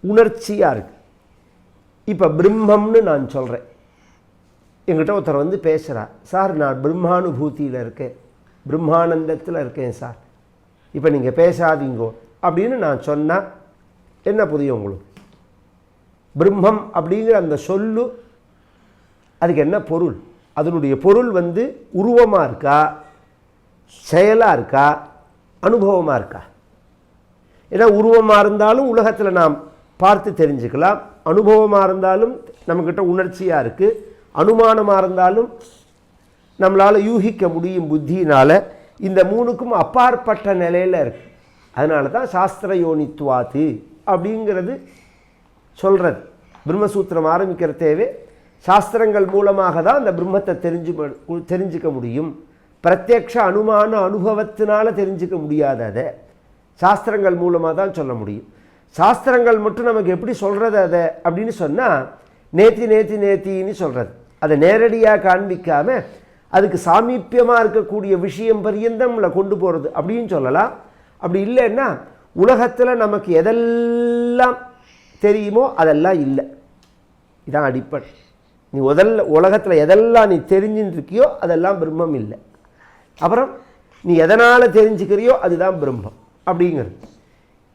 [SPEAKER 1] உணர்ச்சியாக இருக்குது. இப்போ பிரம்மம்னு நான் சொல்கிறேன். என்கிட்ட ஒருத்தர் வந்து பேசுகிறார், சார் நான் பிரம்மானுபூதியில் இருக்கேன், பிரம்மானந்தத்தில் இருக்கேன் சார், இப்போ நீங்கள் பேசாதீங்கோ அப்படின்னு நான் சொன்னால் என்ன புரியும் உங்களுக்கு? பிரம்மம் அப்படிங்கிற அந்த சொல்லு, அதுக்கு என்ன பொருள்? அதனுடைய பொருள் வந்து உருவமாக இருக்கா, செயலாக இருக்கா, அனுபவமாக இருக்கா? ஏன்னா உருவமாக இருந்தாலும் உலகத்தில் நாம் பார்த்து தெரிஞ்சுக்கலாம், அனுபவமாக இருந்தாலும் நம்மக்கிட்ட உணர்ச்சியாக இருக்குது, அனுமானமாக இருந்தாலும் நம்மளால் யூகிக்க முடியும் புத்தியினால். இந்த 3க்கும் அப்பாற்பட்ட நிலையில் இருக்குது. அதனால தான் சாஸ்திர யோனித்வாத்து அப்படிங்கிறது சொல்கிறது. பிரம்மசூத்திரம் ஆரம்பிக்கிற தேவை சாஸ்திரங்கள் மூலமாக தான் அந்த பிரம்மத்தை தெரிஞ்சுக்க முடியும். பிரத்யக்ஷ அனுமான அனுபவத்தினால தெரிஞ்சுக்க முடியாத அதை சாஸ்திரங்கள் மூலமாக தான் சொல்ல முடியும். சாஸ்திரங்கள் மட்டும் நமக்கு எப்படி சொல்கிறது அதை அப்படின்னு சொன்னால், நேத்தின்னு சொல்கிறது. அதை நேரடியாக காண்பிக்காமல் அதுக்கு சாமீப்பியமாக இருக்கக்கூடிய விஷயம் பரியந்தம் நம்மளை கொண்டு போகிறது அப்படின்னு சொல்லலாம். அப்படி இல்லைன்னா உலகத்தில் நமக்கு எதெல்லாம் தெரியுமோ அதெல்லாம் இல்லை. இதான் அடிப்படை. நீ உலகத்தில் எதெல்லாம் நீ தெரிஞ்சுட்டு இருக்கியோ அதெல்லாம் பிரம்மம் இல்லை. அப்புறம் நீ எதனால் தெரிஞ்சுக்கிறியோ அதுதான் பிரம்மம் அப்படிங்கிறது.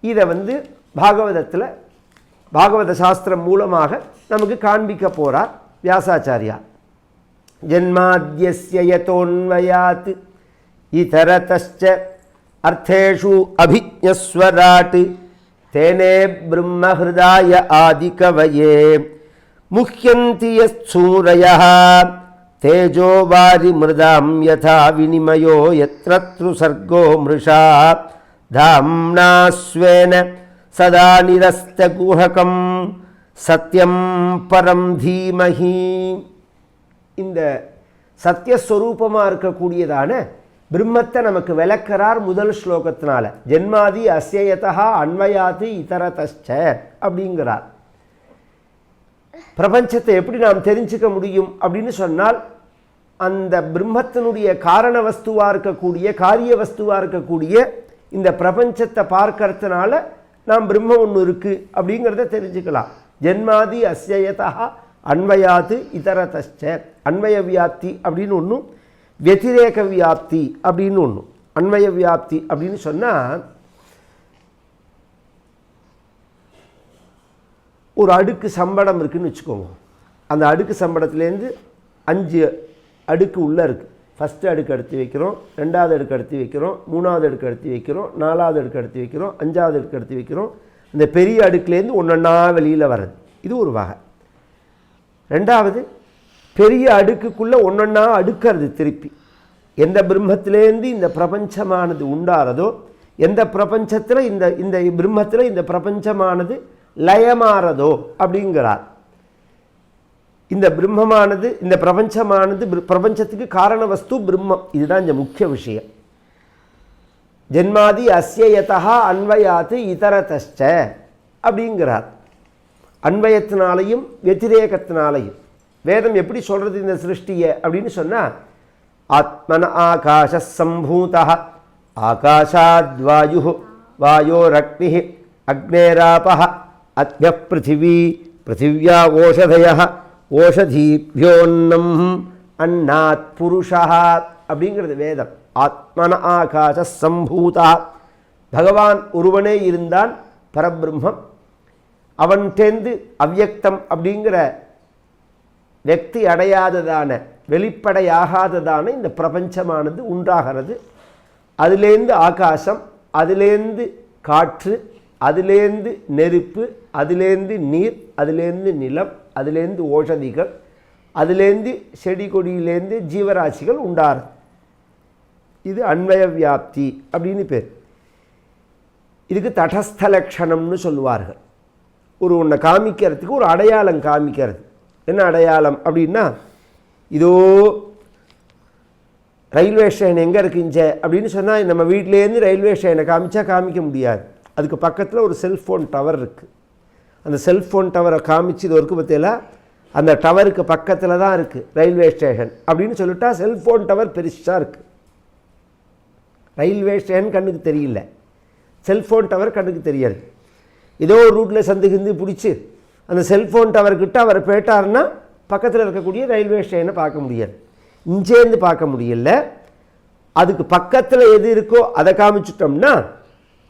[SPEAKER 1] இதை வந்து பாகவதத்தில் பாகவத சாஸ்திரம் மூலமாக நமக்கு காண்பிக்க போகிறார் வியாசாச்சாரியா. ஜன்மாத்யஸ்ய யதோன்வயாத் இதரதஸ்ச அர்த்தேஷு அபிஜ்ஞஸ்வராட் தேனே பிரம்மஹ்ருதாய ஆதிகவயே முஹ்யந்தி யஸ்சூரயः தேஜோ வாரி மிருதாம் யதா வினிமயோ யத்ர சர்கோ மிருஷா தாம்னா ஸ்வேன சதா நிரஸ்தகுஹகம் சத்யம் பரம் தீமஹி. இந்த சத்தியஸ்வரூபமாக இருக்கக்கூடியதான பிரம்மத்தை நமக்கு விளக்கிறார் முதல் ஸ்லோகத்தினால. ஜென்மாதி அஸ்யயதா அன்வயாத்து இதரதச்ச அப்படிங்கிறார். பிரபஞ்சத்தை எப்படி நாம் தெரிஞ்சுக்க முடியும் அப்படின்னு சொன்னால், அந்த பிரம்மத்தினுடைய காரண வஸ்துவாக இருக்கக்கூடிய காரிய வஸ்துவாக இருக்கக்கூடிய இந்த பிரபஞ்சத்தை பார்க்கறதுனால நாம் பிரம்மம் ஒன்று இருக்குது அப்படிங்கிறத தெரிஞ்சுக்கலாம். ஜென்மாதி அஸ்யயதா அன்வயாத்து இதரதச்ச. அன்வய வியாப்தி அப்படின்னு ஒன்றும், வெதிரேக வியாப்தி அப்படின்னு ஒன்று. அன்வய வியாப்தி அப்படின்னு சொன்னால், ஒரு அடுக்கு சம்படம் இருக்குதுன்னு வச்சுக்கோங்க. அந்த அடுக்கு சம்படத்துலேருந்து 5 அடுக்கு உள்ளே இருக்குது. ஃபஸ்ட்டு அடுக்கு எடுத்து வைக்கிறோம், 2வது அடுக்கு எடுத்து வைக்கிறோம், 3வது அடுக்கு எடுத்து வைக்கிறோம், 4வது அடுக்கு எடுத்து வைக்கிறோம், 5வது அடுக்கு எடுத்து வைக்கிறோம். இந்த பெரிய அடுக்குலேருந்து ஒன்றொன்னா வெளியில் வர்றது, இது ஒரு வகை. 2வது பெரிய அடுக்குக்குள்ளே ஒன்றொன்னா அடுக்கிறது திருப்பி. எந்த பிரம்மத்திலேருந்து இந்த பிரபஞ்சமானது உண்டாகிறதோ, எந்த பிரபஞ்சத்தில் இந்த பிரம்மத்தில் இந்த பிரபஞ்சமானது லயமாறதோ அப்படிங்கிறார். இந்த பிரம்மமானது, இந்த பிரபஞ்சமானது, பிரபஞ்சத்துக்கு காரண வஸ்து பிரம்மம். இதுதான் இந்த முக்கிய விஷயம். ஜென்மாதி அஸ்யயதா அன்வயாத்து இதரதச்ச அப்படிங்கிறார். அன்வயத்தினாலையும் வெதிரேகத்தினாலையும். வேதம் எப்படி சொல்கிறது இந்த சிருஷ்டியை அப்படின்னு சொன்னால், ஆத்மன ஆகாஷ சம்பூதா ஆகாஷாத் வாயு வாயோரக்னி அக்னேராபஹ அத்ய பிருத்திவி பிருத்திவ்யா ஓஷதய ஓஷதீப்யோன்னம் அன்னாத் புருஷா அப்படிங்கிறது வேதம். ஆத்மன ஆகாஷ சம்பூதா, பகவான் ஒருவனே இருந்தான் பரபிரம்மம். அவன் தேர்ந்து அவ்யக்தம் அப்படிங்கிற வெக்தி அடையாததான, வெளிப்படையாகாததான இந்த பிரபஞ்சமானது உண்டாகிறது. அதிலேருந்து ஆகாசம், அதிலேருந்து காற்று, அதிலேருந்து நெருப்பு, அதிலேருந்து நீர், அதிலேருந்து நிலம், அதிலேருந்து ஓஷதிகள், அதிலேருந்து செடி கொடியிலேருந்து ஜீவராசிகள் உண்டாரு. இது அன்வய வியாப்தி அப்படின்னு பேர். இதுக்கு தடஸ்த லட்சணம்னு சொல்லுவார்கள். ஒன்றை காமிக்கிறதுக்கு ஒரு அடையாளம் காமிக்கிறது. என்ன அடையாளம் அப்படின்னா, இதோ ரயில்வே ஸ்டேஷன் எங்கே இருக்குங்க அப்படின்னு சொன்னால், நம்ம வீட்டிலேருந்து ரயில்வே ஸ்டேஷனை காமிச்சா காமிக்க முடியாது. அதுக்கு பக்கத்தில் ஒரு செல்ஃபோன் டவர் இருக்குது. அந்த செல்ஃபோன் டவரை காமிச்சு இது இருக்குது பார்த்தீங்களா, அந்த டவருக்கு பக்கத்தில் தான் இருக்குது ரயில்வே ஸ்டேஷன் அப்படின்னு சொல்லிட்டா செல்ஃபோன் டவர் பெருசாக இருக்குது. ரயில்வே ஸ்டேஷன் கண்ணுக்கு தெரியல, செல்ஃபோன் டவர் கண்ணுக்கு தெரியாது. ஏதோ ஒரு ரூட்டில் சந்துகிந்து பிடிச்சி அந்த செல்ஃபோன் டவர்கிட்ட அவர் போயிட்டாருன்னா பக்கத்தில் இருக்கக்கூடிய ரயில்வே ஸ்டேஷனை பார்க்க முடியாது, இங்கேருந்து பார்க்க முடியல. அதுக்கு பக்கத்தில் எது இருக்கோ அதை காமிச்சிட்டோம்னா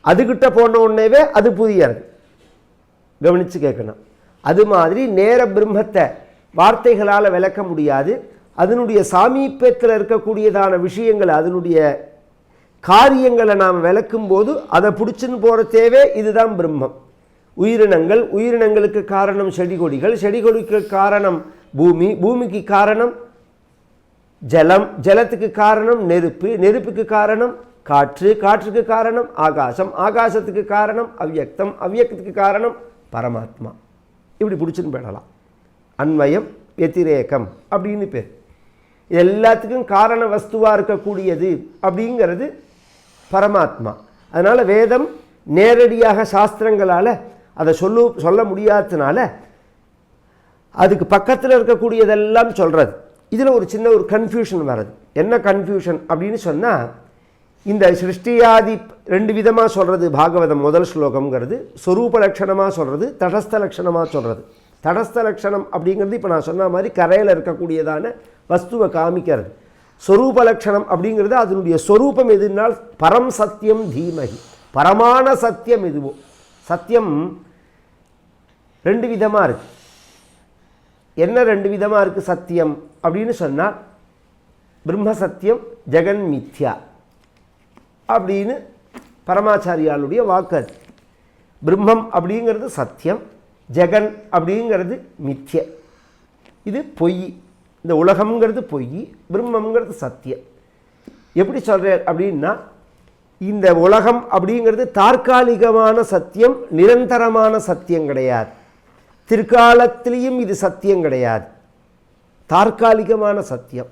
[SPEAKER 1] அதுக்கிட்ட போன உடனேவே அது புரியாது. கவனித்து கேட்கணும். அது மாதிரி நேர பிரம்மத்தை வார்த்தைகளால் விளக்க முடியாது. அதனுடைய சாமீபியத்தில் இருக்கக்கூடியதான விஷயங்கள், அதனுடைய காரியங்களை நாம் விளக்கும் போது அதை பிடிச்சின்னு போகிற தேவை. இதுதான் பிரம்மம். உயிரினங்கள், உயிரினங்களுக்கு காரணம் செடி கொடிகள், செடி கொடிக்கு காரணம் பூமி, பூமிக்கு காரணம் ஜலம், ஜலத்துக்கு காரணம் நெருப்பு, நெருப்புக்கு காரணம் காற்று, காற்றுக்கு காரணம் ஆகாசம், ஆகாசத்துக்கு காரணம் அவ்யக்தம், அவ்யக்தத்துக்கு காரணம் பரமாத்மா. இப்படி பிடிச்சின்னு போயிடலாம். அன்வயம் வெதிரேகம் அப்படின்னு பேர். இது எல்லாத்துக்கும் காரண வஸ்துவாக இருக்கக்கூடியது அப்படிங்கிறது பரமாத்மா. அதனால் வேதம் நேரடியாக சாஸ்திரங்களால் அதை சொல்ல முடியாததுனால அதுக்கு பக்கத்தில் இருக்கக்கூடியதெல்லாம் சொல்கிறது. இதில் ஒரு சின்ன ஒரு கன்ஃபியூஷன் வருது. என்ன கன்ஃபியூஷன் அப்படின்னு சொன்னால், இந்த சிருஷ்டியாதி 2 விதமாக சொல்கிறது பாகவதம். முதல் ஸ்லோகம்ங்கிறது சொரூப லட்சணமாக சொல்கிறது, தடஸ்த லட்சணமாக சொல்கிறது. தடஸ்த லட்சணம் அப்படிங்கிறது இப்போ நான் சொன்ன மாதிரி கரையில் இருக்கக்கூடியதான வஸ்துவை காமிக்கிறது. சொரூப லட்சணம் அப்படிங்கிறது அதனுடைய சொரூபம் எதுனால் பரம் சத்தியம் தீமகி, பரமான சத்தியம் எதுவோ. சத்தியம் 2 விதமாக இருக்குது. என்ன 2 விதமாக இருக்குது சத்தியம் அப்படின்னு சொன்னால், பிரம்ம சத்தியம், ஜெகன் மித்யா அப்படின்னு பரமாச்சாரியாளுடைய வாக்கு. பிரம்மம் அப்படிங்கிறது சத்தியம், ஜெகன் அப்படிங்கிறது மித்ய. இது பொய். இந்த உலகம்ங்கிறது பொய், பிரம்மங்கிறது சத்தியம். எப்படி சொல்கிறார் அப்படின்னா, இந்த உலகம் அப்படிங்கிறது தற்காலிகமான சத்தியம், நிரந்தரமான சத்தியம் கிடையாது. பிற்காலத்திலையும் இது சத்தியம் கிடையாது, தற்காலிகமான சத்தியம்.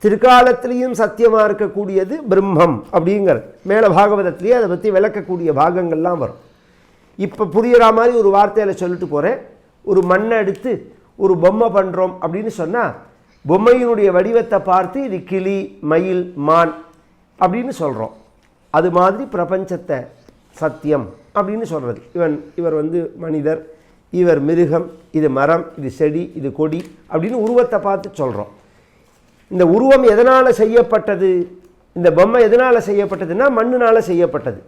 [SPEAKER 1] திருக்காலத்திலையும் சத்தியமாக இருக்கக்கூடியது பிரம்மம் அப்படிங்கிறது மேலே பாகவதத்திலேயே அதை பற்றி விளக்கக்கூடிய பாகங்கள்லாம் வரும். இப்போ புரிகிற மாதிரி ஒரு வார்த்தையில் சொல்லிட்டு போகிறேன். ஒரு மண்ணை எடுத்து ஒரு பொம்மை பண்ணுறோம் அப்படின்னு சொன்னால் பொம்மையினுடைய வடிவத்தை பார்த்து இது கிளி, மயில், மான் அப்படின்னு சொல்கிறோம். அது மாதிரி பிரபஞ்சத்தை சத்தியம் அப்படின்னு சொல்கிறது. இவர் மனிதர், இவர் மிருகம், இது மரம், இது செடி, இது கொடி அப்படின்னு உருவத்தை பார்த்து சொல்கிறோம். இந்த உருவம் எதனால் செய்யப்பட்டது, இந்த பொம்மை எதனால் செய்யப்பட்டதுன்னா மண்ணினால் செய்யப்பட்டது.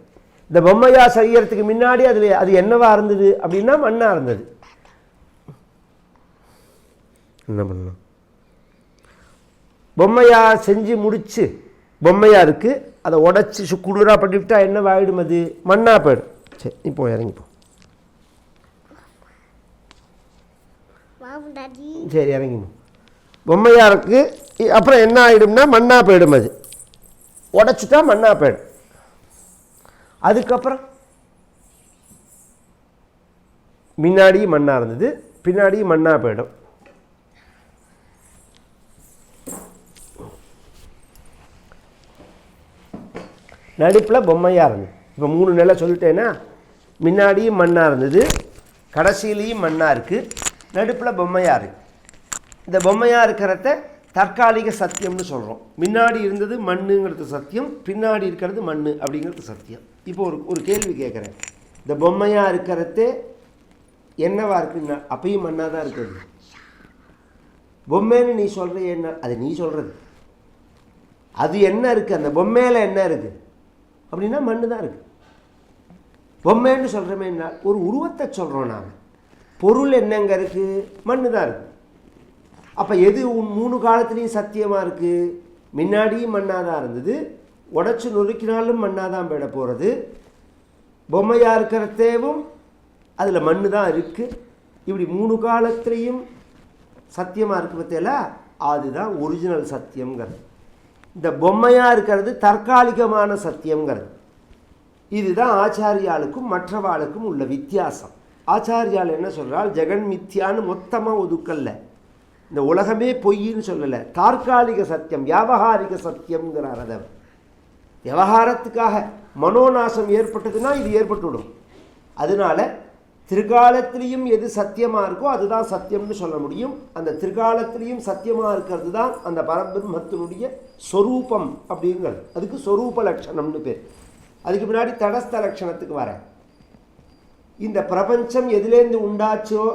[SPEAKER 1] இந்த பொம்மையாக செய்யறதுக்கு முன்னாடி அது என்னவா இருந்தது அப்படின்னா மண்ணாக இருந்தது. என்ன பண்ணலாம், பொம்மையாக செஞ்சு முடித்து பொம்மையாக இருக்குது, அதை உடச்சி குளிராக பண்ணிவிட்டா என்னவாயிடும், அது மண்ணாக போயிடும். சரி, இப்போ இறங்கிப்போம். சரி, இறங்கிப்போம். பொம்மையாக இருக்குது, அப்புறம் என்ன ஆகிடும்னா மண்ணாக போயிடும். அது உடச்சிட்டா மண்ணாக போயிடும். அதுக்கப்புறம் முன்னாடியும் மண்ணாக இருந்தது, பின்னாடியும் மண்ணாக போயிடும். நடுப்பில் பொம்மையாக இருந்தது. இப்போ 3 நிலை சொல்லிட்டேன்னா, முன்னாடியும் மண்ணாக இருந்தது, கடைசியிலையும் மண்ணாக இருக்குது, நடுப்பில் பொம்மையாக இருக்குது. இந்த பொம்மையாக இருக்கிறத தற்காலிக சத்தியம்னு சொல்கிறோம். முன்னாடி இருந்தது மண்ணுங்கிறது சத்தியம், பின்னாடி இருக்கிறது மண் அப்படிங்கிறது சத்தியம். இப்போ ஒரு கேள்வி கேட்குறேன். இந்த பொம்மையாக இருக்கிறதே என்னவா இருக்குன்னா அப்பயும் மண்ணாக தான் இருக்குது. பொம்மைன்னு நீ சொல்கிற என்ன, அது நீ சொல்கிறது. அது என்ன இருக்குது, அந்த பொம்மையில் என்ன இருக்குது அப்படின்னா மண்ணு தான் இருக்குது. பொம்மைன்னு சொல்கிறோமே என்ன, ஒரு உருவத்தை சொல்கிறோம். நாம் பொருள் என்னங்க இருக்குது, மண்ணு தான் இருக்குது. அப்போ எது 3 காலத்துலேயும் சத்தியமாக இருக்குது, முன்னாடியும் மண்ணாக தான் இருந்தது, உடச்சி நொறுக்கினாலும் மண்ணாக தான் போயிட போகிறது. பொம்மையாக இருக்கிறதேவும் அதில் மண்ணு தான் இருக்குது. இப்படி 3 காலத்துலேயும் சத்தியமாக இருக்குது பார்த்தீங்களா, அதுதான் ஒரிஜினல் சத்தியங்கிறது. இந்த பொம்மையாக இருக்கிறது தற்காலிகமான சத்தியங்கிறது. இதுதான் ஆச்சாரியாளுக்கும் மற்றவாளுக்கும் உள்ள வித்தியாசம். ஆச்சாரியால் என்ன சொல்கிறால், ஜெகன் மித்யான்னு மொத்தமாக ஒதுக்கல்ல, இந்த உலகமே பொய்ன்னு சொல்லலை, தற்காலிக சத்தியம், வியாபகாரிக சத்தியம்ங்கிறார். அதை விவகாரத்துக்காக மனோநாசம் ஏற்பட்டதுன்னா இது ஏற்பட்டுவிடும். அதனால திருக்காலத்திலையும் எது சத்தியமாக இருக்கோ அதுதான் சத்தியம்னு சொல்ல முடியும். அந்த திருக்காலத்திலையும் சத்தியமாக இருக்கிறது தான் அந்த பரபிரம்மத்தினுடைய ஸ்வரூபம் அப்படிங்கிறது. அதுக்கு ஸ்வரூப லட்சணம்னு பேர். அதுக்கு முன்னாடி தடஸ்த லட்சணத்துக்கு வரேன். இந்த பிரபஞ்சம் எதுலேருந்து உண்டாச்சோ,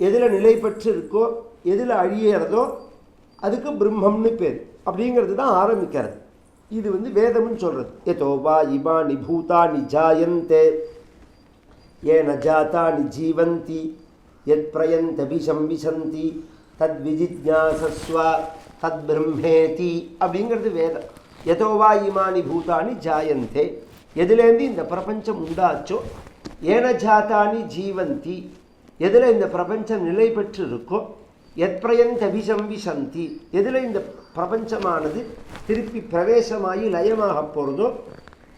[SPEAKER 1] எதில் நிலை பெற்று இருக்கோ, எதில் அழியறதோ அதுக்கு பிரம்மம்னு பேர். அப்படிங்கிறது தான் ஆரம்பிக்கிறது. இது வேதம்னு சொல்கிறது. எதோ வா இமானி பூதானி ஜாயந்தே ஏன ஜாதானி ஜீவந்தி யத் பிரயந்தபிசம்பிசந்தி தத் விஜிஜ்ஞாசஸ்வ தத் பிரம்மேதி அப்படிங்கிறது வேதம். எதோ வா இமானி பூதானி ஜாயந்தே, எதுலேருந்து இந்த பிரபஞ்சம் உண்டாச்சோ, ஏன ஜாதானி ஜீவந்தி, எதில் இந்த பிரபஞ்சம் நிலை பெற்று இருக்கோ, யத் பிரயந்தபிசம்பிசந்தி, எதில் இந்த பிரபஞ்சமானது திருப்பி பிரவேசமாகி லயமாக போகிறதோ,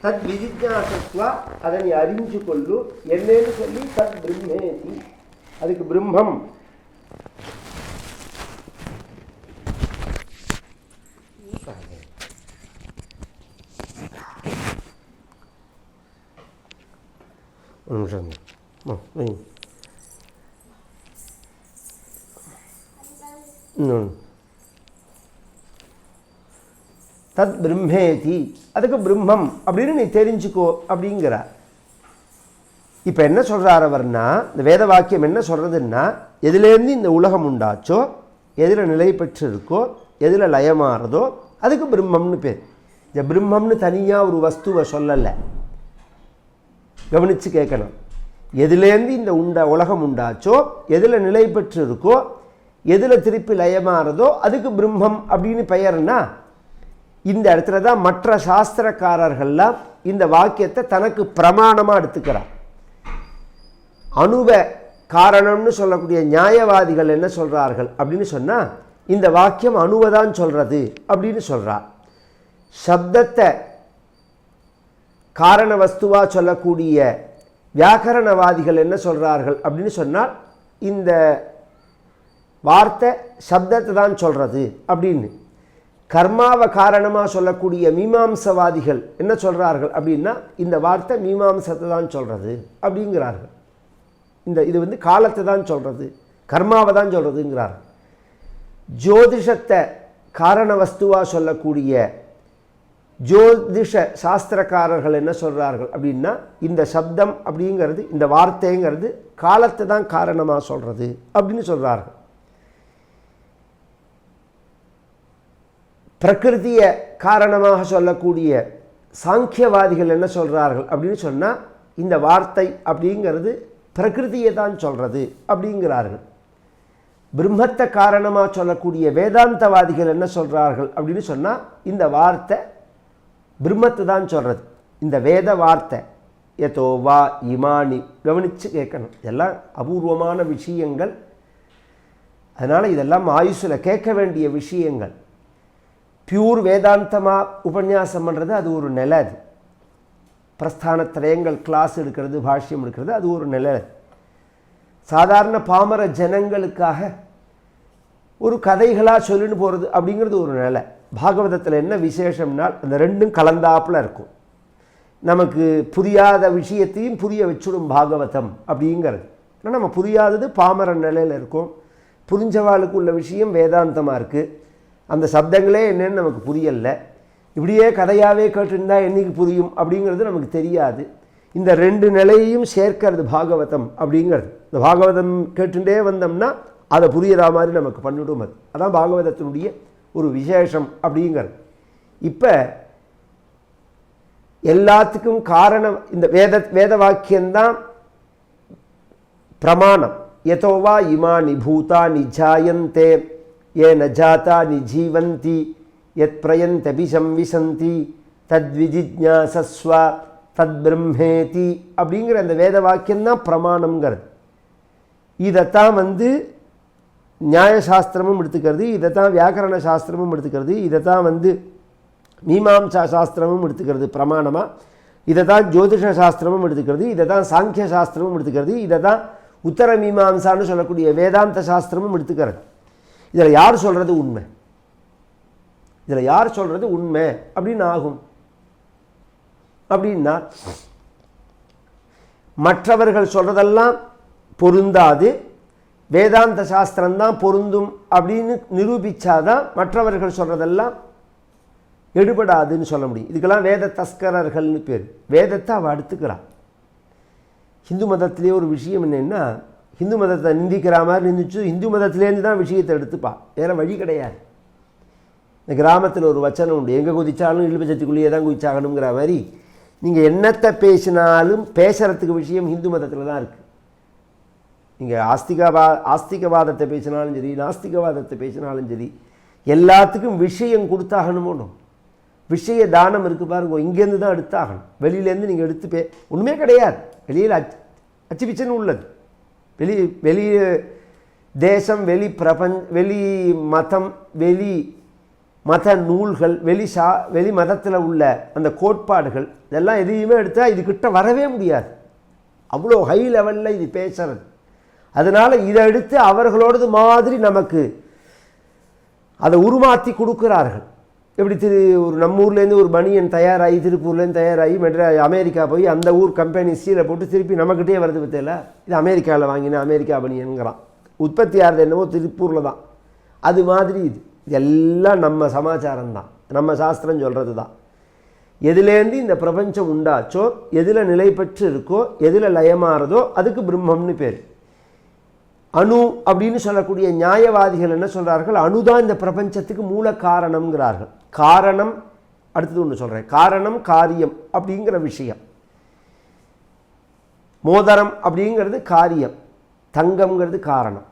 [SPEAKER 1] தத் விஜிஜ்ஞாசஸ்வா, அதனை அறிஞ்சு கொள்ளு என்னன்னு சொல்லி தத் பிரம்மேதி, அதுக்கு பிரம்மம். ஒரு நிமிஷம் இன்னொன்று, தத் பிரம்மேதி, அதுக்கு பிரம்மம் அப்படின்னு நீ தெரிஞ்சுக்கோ அப்படிங்கிறார். இப்போ என்ன சொல்கிறார் அவர்னா, இந்த வேத வாக்கியம் என்ன சொல்கிறதுன்னா, எதுலேருந்து இந்த உலகம் உண்டாச்சோ, எதில் நிலை பெற்று இருக்கோ, எதில் லயமாறதோ அதுக்கு பிரம்மம்னு பேர். இந்த பிரம்மம்னு தனியாக ஒரு வஸ்துவை சொல்லலை, கவனித்து கேட்கணும். எதுலேருந்து இந்த உலகம் உண்டாச்சோ, எதில் நிலை பெற்று இருக்கோ, எதில் திருப்பி லயமாறதோ அதுக்கு பிரம்மம் அப்படின்னு பெயர்னா, இந்த இடத்துல தான் மற்ற சாஸ்திரக்காரர்கள்லாம் இந்த வாக்கியத்தை தனக்கு பிரமாணமாக எடுத்துக்கிறார். அணுவ காரணம்னு சொல்லக்கூடிய நியாயவாதிகள் என்ன சொல்கிறார்கள் அப்படின்னு சொன்னால், இந்த வாக்கியம் அணுவை தான் சொல்கிறது அப்படின்னு சொல்கிறார். சப்தத்தை காரண வஸ்துவாக சொல்லக்கூடிய வியாக்கரணவாதிகள் என்ன சொல்கிறார்கள் அப்படின்னு சொன்னால், இந்த வார்த்தை சப்தத்தை தான் சொல்கிறது அப்படின்னு. கர்மாவை காரணமாக சொல்லக்கூடிய மீமாம்சவாதிகள் என்ன சொல்கிறார்கள் அப்படின்னா இந்த வார்த்தை மீமாம்சத்தை தான் சொல்கிறது அப்படிங்கிறார்கள். இது வந்து காலத்தை தான் சொல்கிறது, கர்மாவை தான் சொல்கிறதுங்கிறார்கள். ஜோதிஷத்தை காரண வஸ்துவாக சொல்லக்கூடிய ஜோதிஷ சாஸ்திரக்காரர்கள் என்ன சொல்கிறார்கள் அப்படின்னா இந்த சப்தம் அப்படிங்கிறது, இந்த வார்த்தைங்கிறது காலத்தை தான் காரணமாக சொல்கிறது அப்படின்னு சொல்கிறார்கள். பிரகிருதியை காரணமாக சொல்லக்கூடிய சாங்கியவாதிகள் என்ன சொல்கிறார்கள் அப்படின்னு சொன்னால் இந்த வார்த்தை அப்படிங்கிறது பிரகிருதியை தான் சொல்கிறது அப்படிங்கிறார்கள். பிரம்மத்தை காரணமாக சொல்லக்கூடிய வேதாந்தவாதிகள் என்ன சொல்கிறார்கள் அப்படின்னு சொன்னால் இந்த வார்த்தை பிரம்மத்தை தான் சொல்கிறது, இந்த வேத வார்த்தை. எதோ வா இமானி, கவனித்து கேட்கணும், இதெல்லாம் அபூர்வமான விஷயங்கள். அதனால் இதெல்லாம் ஆயுசில் கேட்க வேண்டிய விஷயங்கள். பியூர் வேதாந்தமாக உபன்யாசம் பண்ணுறது அது ஒரு நிலை. அது பிரஸ்தானத்திரயங்கள் கிளாஸ் எடுக்கிறது, பாஷ்யம் எடுக்கிறது, அது ஒரு நிலை. சாதாரண பாமர ஜனங்களுக்காக ஒரு கதைகளாக சொல்லின்னு போகிறது அப்படிங்கிறது ஒரு நிலை. பாகவதத்தில் என்ன விசேஷம்னால் அந்த ரெண்டும் கலந்தாப்பில் இருக்கும். நமக்கு புரியாத விஷயத்தையும் புரிய வச்சுடும் பாகவதம் அப்படிங்கிறது. ஆனால் நம்ம புரியாதது பாமர நிலையில் இருக்கும், புரிஞ்சவாளுக்கு உள்ள விஷயம் வேதாந்தமாக இருக்குது. அந்த சப்தங்களே என்னன்னு நமக்கு புரியலை, இப்படியே கதையாகவே கேட்டுருந்தால் என்றைக்கு புரியும் அப்படிங்கிறது நமக்கு தெரியாது. இந்த ரெண்டு நிலையையும் சேர்க்கிறது பாகவதம் அப்படிங்கிறது. இந்த பாகவதம் கேட்டுட்டே வந்தோம்னா அதை புரியிற மாதிரி நமக்கு பண்ணிவிடும். அதான் பாகவதத்தினுடைய ஒரு விசேஷம் அப்படிங்கிறது. இப்போ எல்லாத்துக்கும் காரணம் இந்த வேத வாக்கியம்தான் பிரமாணம். யதோவா இமானி பூதானி ஜாயந்தே ஏ நஜாதானி ஜீவந்தி யத் பிரயந்தபி சம்விசந்தி தத்விஜிஜ்ஞாசஸ்வ தத் பிரம்மேதி அப்படிங்கிற அந்த வேத வாக்கியம்தான் பிரமாணங்கிறது. இதைத்தான் வந்து நியாயசாஸ்திரமும் எடுத்துக்கிறது, இதைத்தான் வியாக்கரண சாஸ்திரமும் எடுத்துக்கிறது, இதைத்தான் வந்து மீமாம்சா சாஸ்திரமும் எடுத்துக்கிறது பிரமாணமாக, இதை தான் ஜோதிஷ சாஸ்திரமும் எடுத்துக்கிறது, இதை தான் சாங்கிய சாஸ்திரமும் எடுத்துக்கிறது, இதை தான் உத்தர மீமாம்சான்னு சொல்லக்கூடிய வேதாந்த சாஸ்திரமும் எடுத்துக்கிறது. இதில் யார் சொல்கிறது உண்மை, இதில் யார் சொல்கிறது உண்மை அப்படின்னு ஆகும் அப்படின்னா மற்றவர்கள் சொல்கிறதெல்லாம் பொருந்தாது, வேதாந்த சாஸ்திரம்தான் பொருந்தும் அப்படின்னு நிரூபித்தாதான் மற்றவர்கள் சொல்கிறதெல்லாம் எடுபடாதுன்னு சொல்ல முடியும். இதுக்கெல்லாம் வேத தஸ்கரர்கள்னு பேர். வேதத்தை அவள் எடுத்துக்கிறாள். ஹிந்து மதத்திலே ஒரு விஷயம் என்னென்னா, ஹிந்து மதத்தை நிந்திக்கிற மாதிரி நிந்திச்சு ஹிந்து மதத்திலேருந்து தான் விஷயத்தை எடுத்துப்பா, வேறு வழி கிடையாது. இந்த கிராமத்தில் ஒரு வச்சனம் உண்டு, எங்கே குதித்தாலும் இழுபச்சத்துக்குள்ளேயே தான் குதிச்சாகணுங்கிற மாதிரி. நீங்கள் என்னத்தை பேசினாலும் பேசுகிறதுக்கு விஷயம் ஹிந்து மதத்தில் தான் இருக்குது. நீங்கள் ஆஸ்திகவாதத்தை பேசினாலும் சரி, நாஸ்திகவாதத்தை பேசினாலும் சரி, எல்லாத்துக்கும் விஷயம் கொடுத்தாகணும். விஷய தானம் இருக்குது பாருங்க, இங்கேருந்து தான் எடுத்தாகணும். வெளியிலேருந்து நீங்கள் எடுத்து ஒன்றுமே கிடையாது. வெளியில் அச்சு பிச்சன்னு உள்ளது. வெளி தேசம், வெளி மதம், வெளி மத நூல்கள், வெளி மதத்தில் உள்ள அந்த கோட்பாடுகள், இதெல்லாம் எதையுமே எடுத்தால் இதுக்கிட்ட வரவே முடியாது. அவ்வளோ ஹை லெவலில் இது பேசுறது. அதனால் இதை எடுத்து அவர்களோடது மாதிரி நமக்கு அதை உருமாற்றி கொடுக்குறார்கள். எப்படி ஒரு நம்ம ஊர்லேருந்து ஒரு பனியன் தயாராகி, திருப்பூர்லேருந்து தயாராகி அமெரிக்கா போய் அந்த ஊர் கம்பெனி சீலை போட்டு திருப்பி நம்மக்கிட்டே வருது பற்றியில, இது அமெரிக்காவில் வாங்கின அமெரிக்கா பனியனுங்கிறான். உற்பத்தி ஆகிறது என்னவோ திருப்பூரில் தான். அது மாதிரி இதெல்லாம் நம்ம சமாச்சாரம் தான், நம்ம சாஸ்திரம் சொல்கிறது தான். எதுலேருந்து இந்த பிரபஞ்சம் உண்டாச்சோ, எதில் நிலை பெற்று இருக்கோ, எதில் லயமாறதோ அதுக்கு பிரம்மம்னு பேர். அணு அப்படின்னு சொல்லக்கூடிய நியாயவாதிகள் என்ன சொல்கிறார்கள், அணுதான் இந்த பிரபஞ்சத்துக்கு மூல காரணம்ங்கிறார்கள். காரணம், அடுத்தது ஒன்று சொல்கிறேன், காரணம் காரியம் அப்படிங்கிற விஷயம். மோதிரம் அப்படிங்கிறது காரியம், தங்கம்ங்கிறது காரணம்.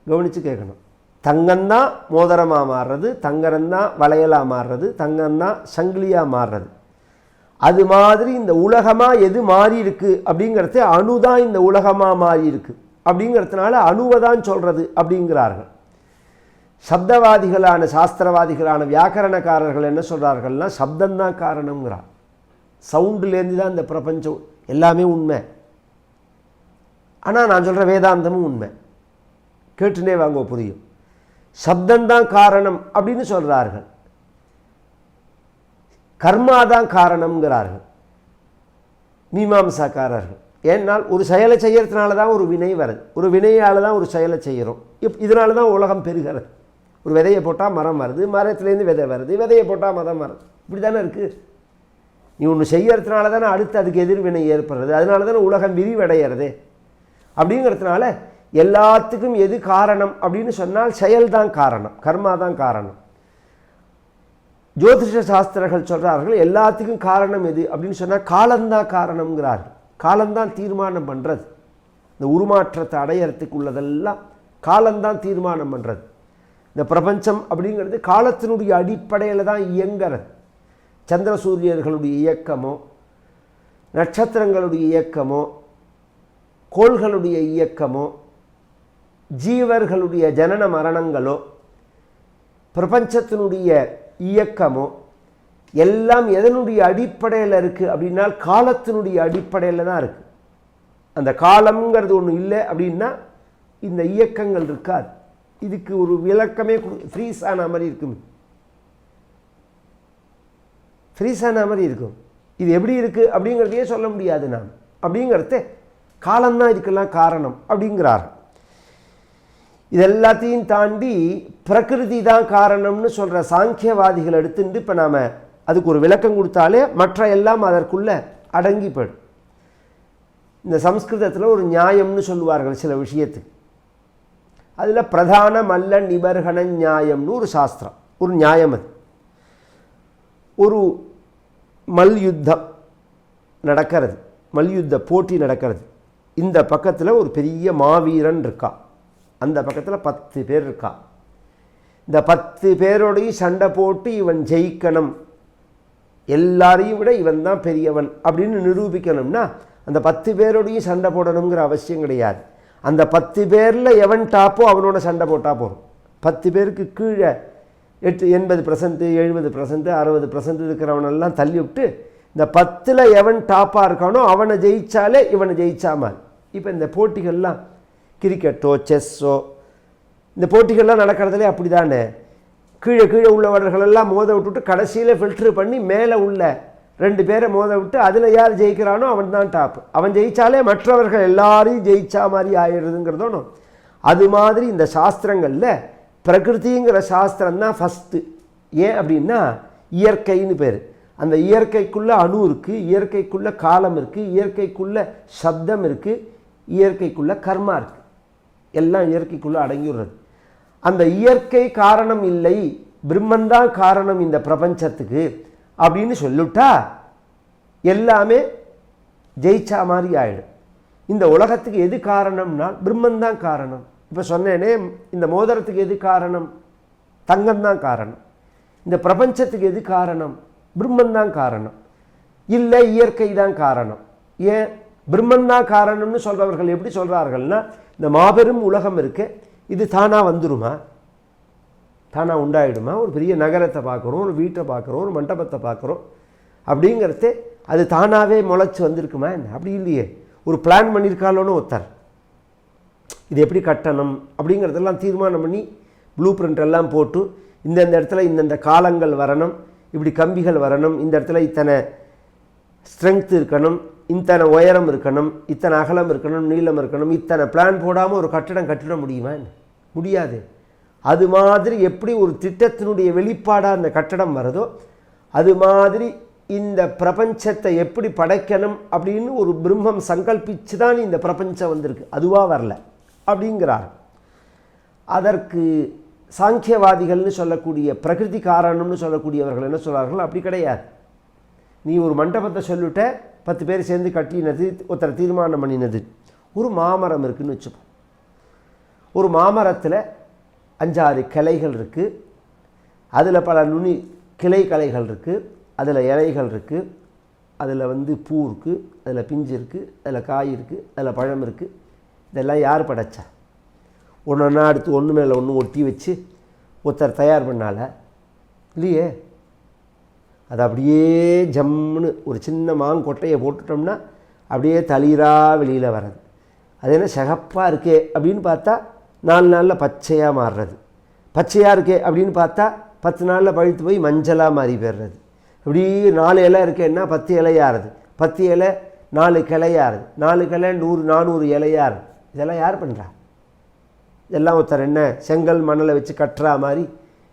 [SPEAKER 1] கவனித்து கேட்கணும். தங்கம்தான் மோதிரமாக மாறுறது, தங்கரம்தான் வளையலாக மாறுறது, தங்கம்தான் சங்கிலியாக மாறுறது. அது மாதிரி இந்த உலகமாக எது மாறி இருக்கு அப்படிங்கிறது அணுதான் இந்த உலகமாக மாறி இருக்கு அப்படிங்கிறதுனால அணுவை தான் சொல்கிறது அப்படிங்கிறார்கள். சப்தவாதிகளான சாஸ்திரவாதிகளான வியாக்கரணக்காரர்கள் என்ன சொல்கிறார்கள்னா, சப்தம்தான் காரணங்கிறார். சவுண்டுலேருந்து தான் இந்த பிரபஞ்சம் எல்லாமே உண்மை. ஆனால் நான் சொல்கிற வேதாந்தமும் உண்மை. கேட்டுனே வாங்க புரியும். சப்தம்தான் காரணம் அப்படின்னு சொல்கிறார்கள். கர்மா தான் காரணம்ங்கிறார்கள் மீமாம்சாக்காரர்கள். ஏன்னால் ஒரு செயலை செய்யறதுனால தான் ஒரு வினை வருது, ஒரு வினையால் தான் ஒரு செயலை செய்கிறோம். இதனால தான் உலகம் பெருகிறது. ஒரு விதையை போட்டால் மரம் வருது, மரத்துலேருந்து விதை வருது, விதையை போட்டால் மரம் வருது. இப்படி தானே இருக்குது. நீ ஒன்று செய்யறதுனால தானே அடுத்து அதுக்கு எதிர்வினை ஏற்படுறது, அதனால தானே உலகம் விரிவடைகிறது. அப்படிங்கிறதுனால எல்லாத்துக்கும் எது காரணம் அப்படின்னு சொன்னால் செயல்தான் காரணம், கர்மா தான் காரணம். ஜோதிஷ சாஸ்திரர்கள் சொல்கிறார்கள் எல்லாத்துக்கும் காரணம் எது அப்படின்னு சொன்னால் காலந்தான் காரணம்ங்கிறார்கள். காலந்தான் தீர்மானம் பண்ணுறது. இந்த உருமாற்றத்தை அடையறதுக்கு உள்ளதெல்லாம் காலந்தான் தீர்மானம் பண்ணுறது. இந்த பிரபஞ்சம் அப்படிங்கிறது காலத்தினுடைய அடிப்படையில் தான் இயங்கிறது. சந்திர சூரியர்களுடைய இயக்கமோ, நட்சத்திரங்களுடைய இயக்கமோ, கோள்களுடைய இயக்கமோ, ஜீவர்களுடைய ஜனன மரணங்களோ, பிரபஞ்சத்தினுடைய இயக்கமோ எல்லாம் எதனுடைய அடிப்படையில் இருக்குது அப்படின்னா காலத்தினுடைய அடிப்படையில் தான் இருக்குது. அந்த காலம்ங்கிறது ஒன்று இல்லை அப்படின்னா இந்த இயக்கங்கள் இருக்காது. இதுக்கு ஒரு விளக்கமே ஃப்ரீஸ் ஆன மாதிரி இருக்கும். ஃப்ரீஸ் ஆன மாதிரி இருக்கும். இது எப்படி இருக்குது அப்படிங்கிறதையே சொல்ல முடியாது நாம். அப்படிங்கிறத காலம்தான் இதுக்கெல்லாம் காரணம் அப்படிங்கிறார்கள். இது எல்லாத்தையும் தாண்டி பிரகிருதி தான் காரணம்னு சொல்கிற சாங்கியவாதிகள் எடுத்துட்டு இப்போ நாம் அதுக்கு ஒரு விளக்கம் கொடுத்தாலே மற்ற எல்லாம் அதற்குள்ளே அடங்கி போயிடும். இந்த சம்ஸ்கிருதத்தில் ஒரு நியாயம்னு சொல்லுவார்கள் சில விஷயத்துக்கு. அதில் பிரதான மல்ல நிபர்கண நியாயம்னு ஒரு சாஸ்திரம், ஒரு நியாயம். அது ஒரு மல்யுத்தம் நடக்கிறது, மல்யுத்த போட்டி நடக்கிறது. இந்த பக்கத்தில் ஒரு பெரிய மாவீரன் இருக்கா, அந்த பக்கத்தில் 10 பேர் இருக்கா. இந்த 10 பேரோடையும் சண்டை போட்டு இவன் ஜெயிக்கணும், எல்லாரையும் விட இவன் தான் பெரியவன் அப்படின்னு நிரூபிக்கணும்னா அந்த 10 பேரோடையும் சண்டை போடணுங்கிற அவசியம் கிடையாது. அந்த 10 பேரில் எவன் டாப்போ அவனோட சண்டை போட்டால் போதும். 10 பேருக்கு கீழே 80%, 70%, 60% இருக்கிறவனெல்லாம் தள்ளி விட்டு இந்த 10ல் எவன் டாப்பாக இருக்கானோ அவனை ஜெயிச்சாலே இவனை ஜெயிச்சாமல். இப்போ இந்த போட்டிகள்லாம் கிரிக்கெட்டோ செஸ்ஸோ இந்த போட்டிகள்லாம் நடக்கிறதுலே அப்படி தானே. கீழே கீழே உள்ளவர்களெல்லாம் மோத விட்டுட்டு கடைசியில் ஃபில்ட்ரு பண்ணி மேலே உள்ள 2 பேரை மோத விட்டு அதில் யார் ஜெயிக்கிறானோ அவன் தான் டாப்பு. அவன் ஜெயித்தாலே மற்றவர்கள் எல்லாரையும் ஜெயிச்சா மாதிரி ஆயிடுறதுங்கிறதோனோ. அது மாதிரி இந்த சாஸ்திரங்களில் பிரகிருதிங்கிற சாஸ்திரம் தான் ஃபஸ்ட்டு. ஏன் அப்படின்னா இயற்கைன்னு பேர். அந்த இயற்கைக்குள்ளே அணு இருக்குது, இயற்கைக்குள்ளே காலம் இருக்குது, இயற்கைக்குள்ளே சப்தம் இருக்குது, இயற்கைக்குள்ளே கர்மா இருக்குது. எல்லாம் இயற்கைக்குள்ளே அடங்கிடுறது. அந்த இயற்கை காரணம் இல்லை, பிரம்மந்தான் காரணம் இந்த பிரபஞ்சத்துக்கு அப்படின்னு சொல்லிட்டா எல்லாமே ஜெயிச்சா மாதிரி ஆயிடும். இந்த உலகத்துக்கு எது காரணம்னா பிரம்மந்தான் காரணம். இப்போ சொன்னேனே, இந்த மோதிரத்துக்கு எது காரணம்? தங்கம்தான் காரணம். இந்த பிரபஞ்சத்துக்கு எது காரணம்? பிரம்மந்தான் காரணம். இல்லை இயற்கை தான் காரணம். ஏன் பிரம்மந்தான் காரணம்னு சொல்கிறவர்கள் எப்படி சொல்கிறார்கள்னா, இந்த மாபெரும் உலகம் இருக்கு, இது தானாக வந்துடுமா, தானாக உண்டாயிடுமா? ஒரு பெரிய நகரத்தை பார்க்குறோம், ஒரு வீட்டை பார்க்குறோம், ஒரு மண்டபத்தை பார்க்குறோம், அப்படிங்கிறது அது தானாகவே முளைச்சி வந்திருக்குமா என்ன? அப்படி இல்லையே. ஒரு பிளான் பண்ணியிருக்காளோன்னு ஒருத்தர் இது எப்படி கட்டணும் அப்படிங்கிறதெல்லாம் தீர்மானம் பண்ணி ப்ளூ பிரிண்ட் எல்லாம் போட்டு இந்தந்த இடத்துல இந்தந்த காலங்கள் வரணும், இப்படி கம்பிகள் வரணும், இந்த இடத்துல இத்தனை ஸ்ட்ரென்த் இருக்கணும், இத்தனை உயரம் இருக்கணும், இத்தனை அகலம் இருக்கணும், நீளம் இருக்கணும், இத்தனை பிளான் போடாமல் ஒரு கட்டடம் கட்டிட முடியுமா? முடியாது. அது மாதிரி எப்படி ஒரு திட்டத்தினுடைய வெளிப்பாடாக அந்த கட்டடம் வருதோ அது மாதிரி இந்த பிரபஞ்சத்தை எப்படி படைக்கணும் அப்படின்னு ஒரு பிரம்மம் சங்கல்பிச்சு தான் இந்த பிரபஞ்சம் வந்திருக்கு, அதுவாக வரல அப்படிங்கிறார். அதற்கு சாங்கியவாதிகள்னு சொல்லக்கூடிய பிரகிருதி காரணம்னு சொல்லக்கூடியவர்கள் என்ன சொல்கிறார்கள்? அப்படி கிடையாது. நீ ஒரு மண்டபத்தை சொல்லிவிட்ட, 10 பேர் சேர்ந்து கட்டினது, ஒருத்தர் தீர்மானம் பண்ணினது. ஒரு மாமரம் இருக்குதுன்னு வச்சுப்போம். ஒரு மாமரத்தில் 5-6 கிளைகள் இருக்குது, அதில் பல நுனி கிளை களைகள் இருக்குது, அதில் இலைகள் இருக்குது, அதில் பூ இருக்குது, அதில் பிஞ்சு இருக்குது, அதில் காய் இருக்குது, அதில் பழம் இருக்குது. இதெல்லாம் யார் படைச்சா? ஒன்றா எடுத்து ஒன்று மேலே ஒன்று ஒட்டி வச்சு ஒருத்தர் தயார் பண்ணால இல்லையே. அது அப்படியே ஜம்முன்னு ஒரு சின்ன மாங்கொட்டையை போட்டுட்டோம்னா அப்படியே தளிராக வெளியில் வர்றது. அது என்ன சிகப்பாக இருக்கே அப்படின்னு பார்த்தா 4 நாளில் பச்சையாக மாறுறது, பச்சையாக இருக்கே அப்படின்னு பார்த்தா 10 நாளில் பழுத்து போய் மஞ்சளாக மாறி போயிடுறது. இப்படி 4 இலை இருக்கேன்னா 10 இலையாருது, 10 இலை 4 கிளையாருது, 4 கிளை 100 400 இலையாருது. இதெல்லாம் யார் பண்ணுறா? இதெல்லாம் ஒருத்தர் என்ன செங்கல் மணலை வச்சு கட்டுறா மாதிரி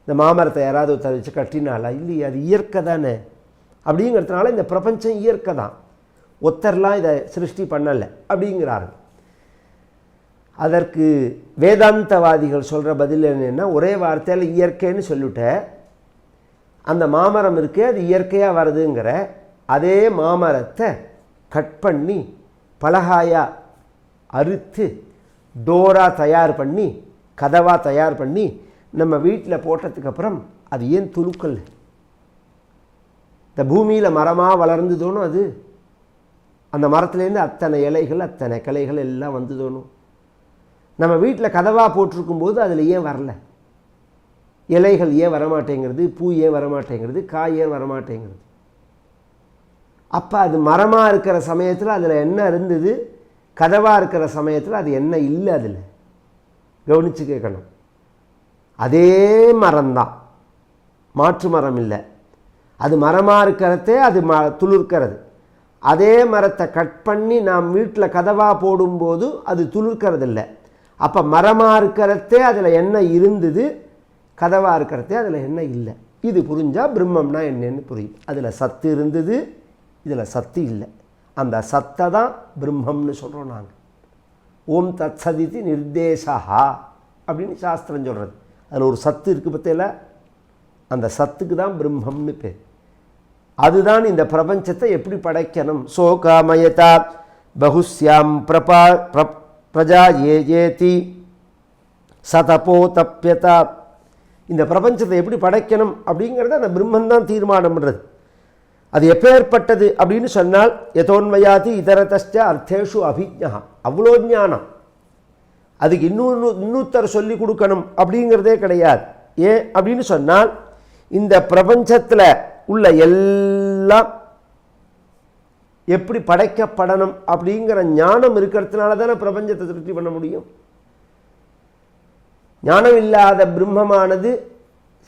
[SPEAKER 1] இந்த மாமரத்தை யாராவது ஒருத்தர் வச்சு கட்டினாலா? இல்லையே, அது இயற்கை தானே. அப்படிங்கிறதுனால இந்த பிரபஞ்சம் இயற்கை தான், ஒருத்தர்லாம் இதை சிருஷ்டி பண்ணலை அப்படிங்கிறார்கள். அதற்கு வேதாந்தவாதிகள் சொல்கிற பதில் என்னென்னா, ஒரே வார்த்தையில் இயற்கைன்னு சொல்லிவிட்ட அந்த மாமரம் இருக்கே அது இயற்கையாக வருதுங்கிற அதே மாமரத்தை கட் பண்ணி பலகாயாக அறுத்து டோராக தயார் பண்ணி கதவாக தயார் பண்ணி நம்ம வீட்டில் போட்டதுக்கப்புறம் அது ஏன் துளுக்கல்? இந்த பூமியில் மரமாக வளர்ந்து தோணும், அது அந்த மரத்துலேருந்து அத்தனை இலைகள் அத்தனை கிளைகள் எல்லாம் வந்து தோணும். நம்ம வீட்டில் கதவாக போட்டிருக்கும்போது அதில் ஏன் வரல? இலைகள் ஏன் வரமாட்டேங்கிறது? பூ ஏன் வரமாட்டேங்கிறது? காய் ஏன் வரமாட்டேங்கிறது? அப்போ அது மரமாக இருக்கிற சமயத்தில் அதில் என்ன இருந்தது, கதவாக இருக்கிற சமயத்தில் அது என்ன இல்லை, அதில் கவனித்து கேட்கணும். அதே மரம்தான், மாற்று மரம் இல்லை. அது மரமாக இருக்கிறதே அது துளிர்க்கிறது. அதே மரத்தை கட் பண்ணி நாம் வீட்டில் கதவாக போடும்போது அது துளிர்க்கிறது இல்லை. அப்போ மரமாக இருக்கிறதே அதில் என்ன இருந்தது, கதவாக இருக்கிறதே அதில் என்ன இல்லை. இது புரிஞ்சால் பிரம்மம்னா என்னன்னு புரியும். அதில் சத்து இருந்தது, இதில் சத்து இல்லை. அந்த சத்தை தான் பிரம்மம்னு சொல்கிறோம் நாங்கள். ஓம் தத் சதிதி நிர்தேசா அப்படின்னு சாஸ்திரம் சொல்கிறது. அதில் ஒரு சத்து இருக்குது பற்றியில், அந்த சத்துக்கு தான் பிரம்மம்னு பேர். அதுதான் இந்த பிரபஞ்சத்தை எப்படி படைக்கணும். சோகாமயதா பகுஸ்யாம் பிரஜா ஏஜேதி சதபோ தப்பியதா. இந்த பிரபஞ்சத்தை எப்படி படைக்கணும் அப்படிங்கிறத அந்த பிரம்மந்தான் தீர்மானம் பண்ணுறது. அது எப்பேற்பட்டது அப்படின்னு சொன்னால், யதோன்மயாதி இதரதஸ்ட அர்த்தேஷு அபிஜ்ஞா, அவ்வளோ ஞானம். அதுக்கு இன்னொருத்தர் சொல்லி கொடுக்கணும் அப்படிங்கிறதே கிடையாது. ஏன் அப்படின்னு சொன்னால், இந்த பிரபஞ்சத்தில் உள்ள எல்லாம் எப்படி படைக்கப்படணும் அப்படிங்கிற ஞானம் இருக்கிறதுனால தானே பிரபஞ்சத்தை திருப்தி பண்ண முடியும். ஞானம் இல்லாத பிரம்மமானது